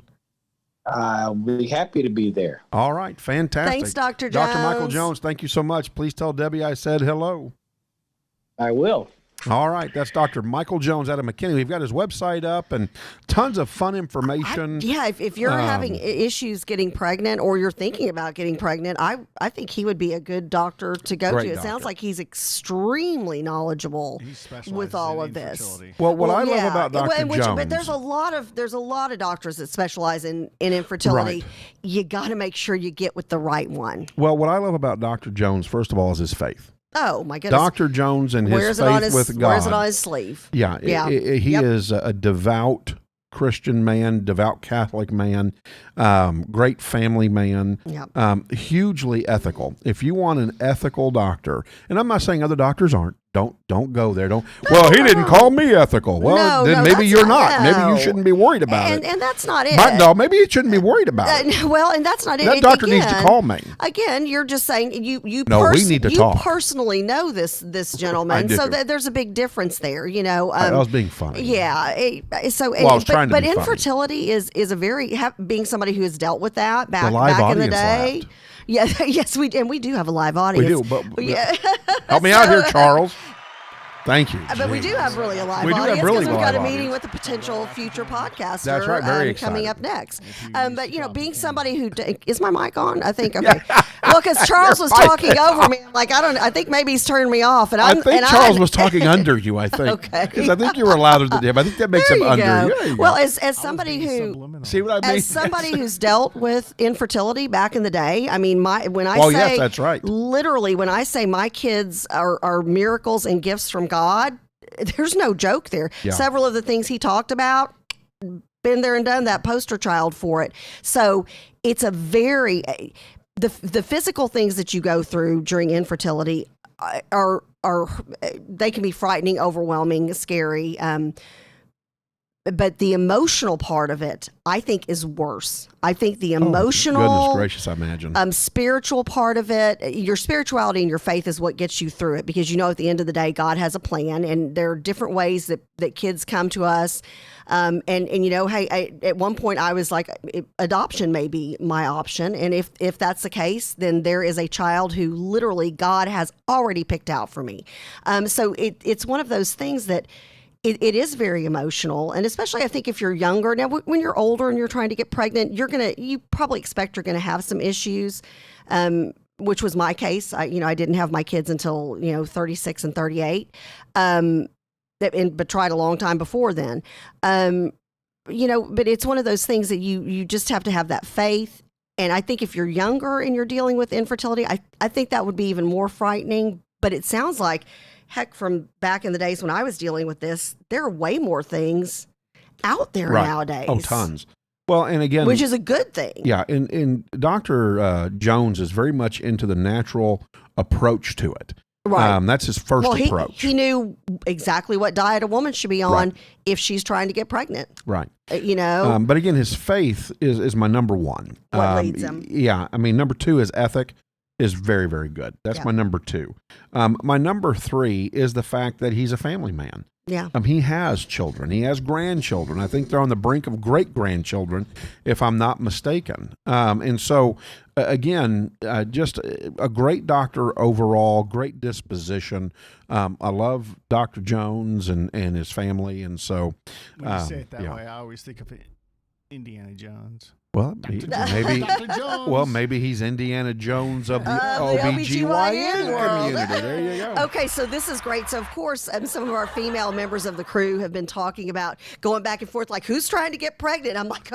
I'll be happy to be there. All right. Fantastic. Thanks, Dr. Jones. Dr. Michael Jones, thank you so much. Please tell Debbie I said hello. I will. All right. That's Dr. Michael Jones out of McKinney. We've got his website up and tons of fun information. If you're having issues getting pregnant or you're thinking about getting pregnant, I think he would be a good doctor to go to. It sounds like he's extremely knowledgeable with all of this. Well, what I love about Dr. Jones. But there's a lot of doctors that specialize in infertility. Right. You got to make sure you get with the right one. Well, what I love about Dr. Jones, first of all, is his faith. Oh, my goodness. Dr. Jones and his faith with God. Wears it on his sleeve. Yeah. He is a devout Christian man, devout Catholic man, great family man, hugely ethical. If you want an ethical doctor, and I'm not saying other doctors aren't, don't go there. Well, he didn't call me ethical. Well, then maybe you're not. Maybe you shouldn't be worried about it. And that's not it. No, maybe you shouldn't be worried about it. Well, and that's not it. That doctor needs to call me. Again, you're just saying you we need to talk. Personally know this gentleman. I do. So there's a big difference there, I was being funny. Yeah. I was trying to but be funny. infertility is a very, being somebody who has dealt with that back in the day. Laughed. Yeah, yes, we do have a live audience. We do, but help me out here, Charles. Thank you. But we do have really a live audience because we've got a meeting with a potential future podcaster. That's right, very excited. Coming up next. But being somebody who is my mic on? I think okay. Well, because Charles was talking over me, I'm like I think maybe he's turning me off, and I think Charles was talking under you. I think okay, because I think you were louder than him. I think that makes him under. Yeah, well, as somebody who see what I mean, as somebody who's dealt with infertility back in the day, I mean, yes, that's right. Literally, when I say my kids are miracles and gifts from God, there's no joke there. Yeah. Several of the things he talked about, been there and done that, poster child for it. So it's a very the physical things that you go through during infertility are they can be frightening, overwhelming, scary. But the emotional part of it, I think, is worse. I think the emotional, goodness gracious, I imagine, spiritual part of it, your spirituality and your faith is what gets you through it, because at the end of the day, God has a plan, and there are different ways that kids come to us. Hey, at one point I was like, adoption may be my option, and if that's the case, then there is a child who literally God has already picked out for me. So it's one of those things that. It is very emotional, and especially I think if you're younger. Now, when you're older and you're trying to get pregnant, you probably expect you're going to have some issues, which was my case. I didn't have my kids until 36 and 38, but tried a long time before then. But it's one of those things that you just have to have that faith. And I think if you're younger and you're dealing with infertility, I think that would be even more frightening. But it sounds like, heck, from back in the days when I was dealing with this, there are way more things out there nowadays. Oh, tons. Well, and again, which is a good thing. Yeah, and Dr. Jones is very much into the natural approach to it. Right. That's his first approach. He knew exactly what diet a woman should be on if she's trying to get pregnant. Right. But again, his faith is my number one. What leads him? Yeah. I mean, number two is ethic. Is very, very good. That's my number two. My number three is the fact that he's a family man. Yeah. He has children. He has grandchildren. I think they're on the brink of great-grandchildren, if I'm not mistaken. And so, again, just a great doctor overall, great disposition. I love Dr. Jones and his family. And so... When you say it that way, I always think of Indiana Jones. Well, maybe he's Indiana Jones of the OBGYN community. There you go. Okay, so this is great. So, of course, some of our female members of the crew have been talking about going back and forth, like, who's trying to get pregnant? I'm like,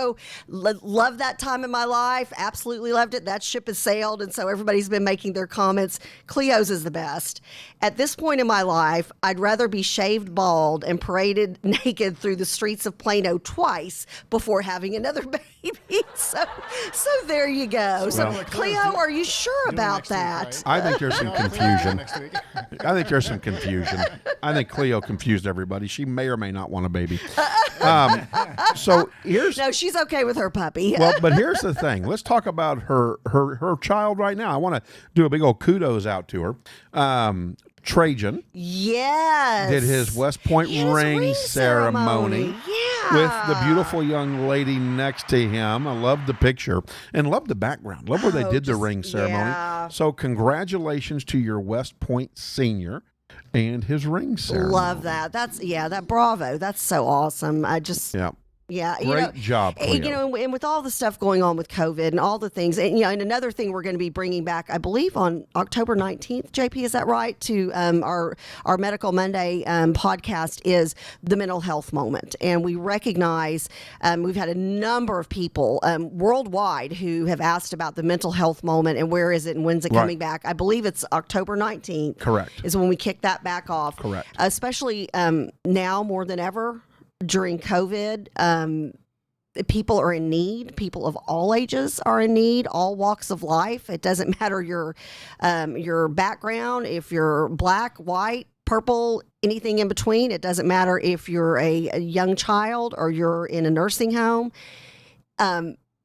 love that time in my life. Absolutely loved it. That ship has sailed. And so everybody's been making their comments. Cleo's is the best. At this point in my life, I'd rather be shaved bald and paraded naked through the streets of Plano twice before having another baby. So there you go. So, Cleo, are you sure about that? I think there's some confusion. I think Cleo confused everybody. She may or may not want a baby. So here's no, she's okay with her puppy. Well, but here's the thing. Let's talk about her child right now. I want to do a big old kudos out to her. Trajan, yes, did his West Point ring ceremony with the beautiful young lady next to him. I love the picture and love the background. Love where they did the ring ceremony. Yeah. So congratulations to your West Point senior and his ring ceremony. Love that. Bravo. That's so awesome. Yeah, great job, Cleo. And with all the stuff going on with COVID and all the things, and and another thing we're going to be bringing back, I believe, on October 19th. JP, is that right? To our Medical Monday podcast is the mental health moment, and we recognize we've had a number of people worldwide who have asked about the mental health moment and where is it and when's it coming back. I believe it's October 19th. Correct. Is when we kick that back off. Correct. Especially now more than ever. During COVID, people are in need. People of all ages are in need, all walks of life. It doesn't matter your background, if you're black, white, purple, anything in between. It doesn't matter if you're a young child or you're in a nursing home.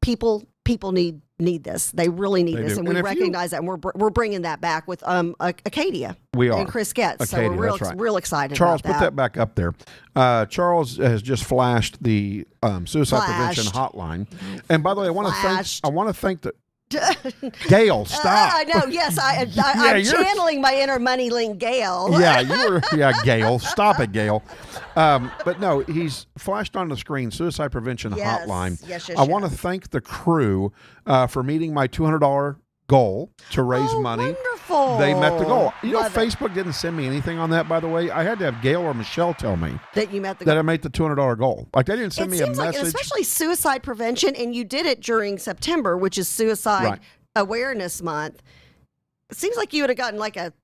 People need this. They really need this, and we recognize that. And we're bringing that back with Acadia. We are. And Chris Getz. Acadia, so we're real excited. Charles, about put that back up there. Charles has just flashed the suicide prevention hotline. And by the way, I want to thank the Gail, stop. I know. Yes, I'm channeling my inner money link, Gail. Gail. Stop it, Gail. But no, he's flashed on the screen suicide prevention hotline. Yes, I want to thank the crew for meeting my $200 goal to raise money. Wonderful. They met the goal. Facebook didn't send me anything on that, by the way. I had to have Gail or Michelle tell me that you met the goal. That I made the $200 goal. Like, they didn't send me a message. Like, especially suicide prevention, and you did it during September, which is Suicide Awareness Month. It seems like you would have gotten like a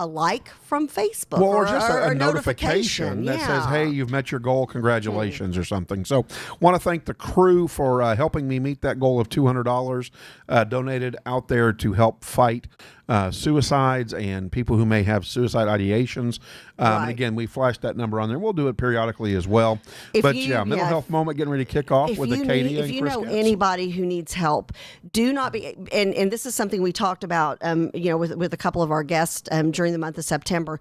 like from Facebook, or just a notification that says, "Hey, you've met your goal. Congratulations," or something. So, want to thank the crew for helping me meet that goal of $200 donated out there to help fight suicides and people who may have suicide ideations. And again, we flashed that number on there. We'll do it periodically as well. Mental health moment getting ready to kick off with Acadia and Chris Getz. If you know anybody who needs help, do not be. And this is something we talked about, with a couple of our guests during the month of September.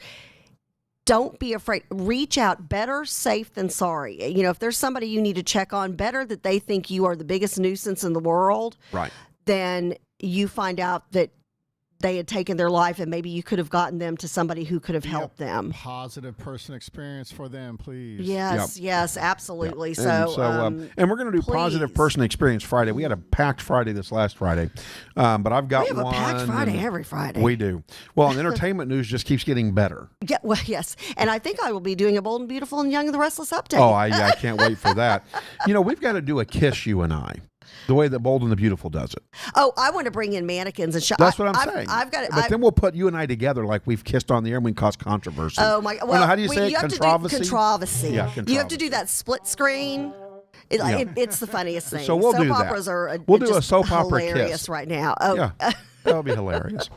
Don't be afraid. Reach out. Better safe than sorry. If there's somebody you need to check on, better that they think you are the biggest nuisance in the world. Right. Then you find out that they had taken their life, and maybe you could have gotten them to somebody who could have helped them. Positive person experience for them, please. Yes, absolutely. Yep. And we're going to do positive person experience Friday. We had a packed Friday this last Friday, but I've got one. We have a packed Friday every Friday. We do. Well, and entertainment news just keeps getting better. Yeah, well, yes, and I think I will be doing a Bold and Beautiful and Young and the Restless update. Oh, I can't wait for that. We've got to do a kiss, you and I. The way that Bold and the Beautiful does it. Oh, I want to bring in mannequins and show. That's what I'm saying. I've got it. But then we'll put you and I together like we've kissed on the air and we can cause controversy. Oh, my God. Well, how do you say it? Controversy? Controversy. Yeah, controversy. You have to do that split screen. It's the funniest thing. So we'll do that. Soap operas are we'll do a soap opera hilarious kiss right now. Oh. Yeah. That'll be hilarious.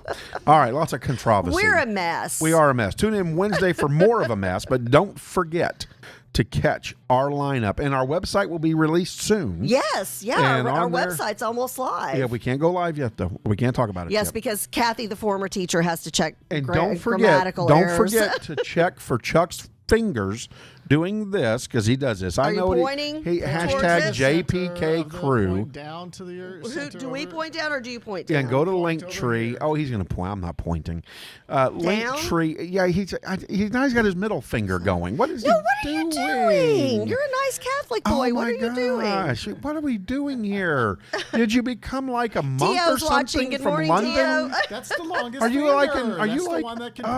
All right, lots of controversy. We're a mess. We are a mess. Tune in Wednesday for more of a mess, but don't forget to catch our lineup. And our website will be released soon. Yes, yeah. Our website's almost live. Yeah, we can't go live yet, though. We can't talk about it yet. Yes, because Kathy, the former teacher, has to check and grammatical errors. Don't forget to check for Chuck's fingers doing this because he does this. Are I you know pointing he towards hashtag it? JPK crew. Point down to the Do we point down or do you point Yeah, down? and go to Linktree. Oh, he's going to point. I'm not pointing. Linktree. Yeah, now he's got his middle finger going. What is he what are doing? you doing? You're a nice Catholic boy. Oh what my are you doing? gosh. What are we doing here? Did you become like a monk or Tio's something watching. Good from morning, London? Tio. That's the longest Are you finger. like an, are you That's the like one that can point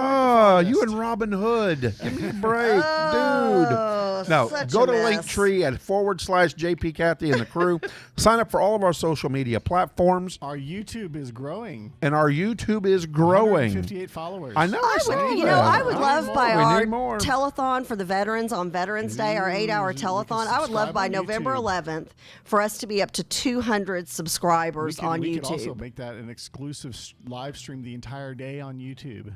the you farthest. and Robin Hood? Give me a break, Oh, dude. No, such go a to mess. Linktree at /JP Kathy and the crew. Sign up for all of our social media platforms. Our YouTube is growing. And our YouTube is growing. 158 followers. I know. I would love by We our need more. telethon for the veterans on Veterans Day, our 8-hour telethon. I would love by November 11th for us to be up to 200 subscribers on we YouTube. could also make that an exclusive live stream the entire day on YouTube.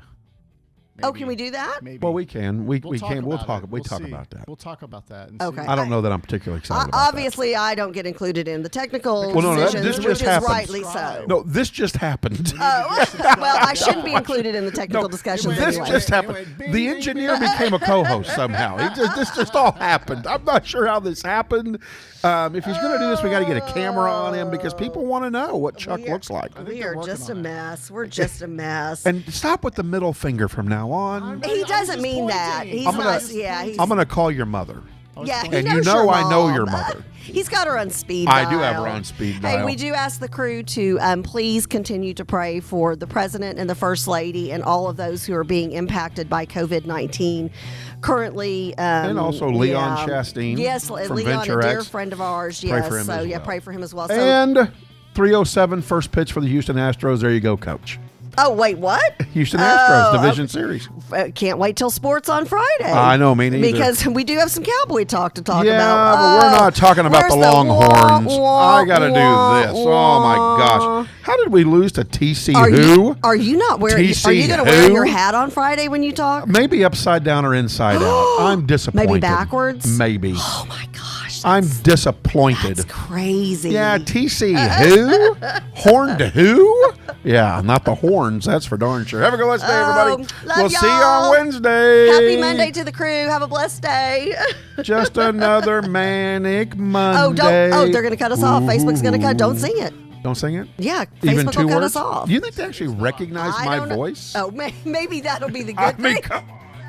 Oh, can we do that? Maybe. Well, we can. We We'll can. We'll about talk. it. We We'll talk see. about that. We'll talk about that. And Okay. see. I don't know that I'm particularly excited about Obviously, I don't get included in the technical Well, no, decisions, this which just is happened. rightly so. that. No, this just happened. Oh, well, I shouldn't be included in the technical discussions This anyway. just happened. The engineer became a co-host somehow. This just all happened. I'm not sure how this happened. If he's going to do this, we got to get a camera on him because people want to know what Chuck looks like. We are just a mess. We're just a mess. And stop with the middle finger from now on. He doesn't mean that. He's I'm gonna- not. Yeah, he's, I'm going to call your mother. yeah. He And knows you know your I know mom. your mother. He's got her on speed I dial. do have her on speed Hey, dial. we do ask the crew to please continue to pray for the president and the first lady and all of those who are being impacted by COVID-19 currently. And also Leon Chastain Yes, from Leon, Venture a dear X. friend of ours. Pray Yes, for him so as yeah, well. pray for him as well. So, And 3:07 first pitch for the Houston Astros. There you go, Coach. oh wait, what? Houston Astros Oh, Division Series. Can't wait till sports on Friday. I know, me neither. Because we do have some cowboy talk to talk Yeah, about. but we're not talking about the where's Longhorns. wah, I got to do wah, this. Oh my gosh! How did we lose to TC Are who? are you not wearing? TC Are you going to wear who? your hat on Friday when you talk? Maybe upside down or inside out. I'm disappointed. Maybe backwards? Maybe. Oh my gosh! I'm disappointed. That's crazy. Yeah, TC who? Horned who? Yeah, not the horns. That's for darn sure. Have a good blessed day, everybody. Love We'll see you y'all. on Wednesday. Happy Monday to the crew. Have a blessed day. Just another manic Monday. Oh, don't. Oh, they're going to cut us off. Facebook's going to cut. Don't sing it. Don't sing it? Yeah, Even Facebook two will cut words? us off. Do you think they actually recognize I my don't know. voice? Oh, maybe that'll be the good I thing. mean, come on.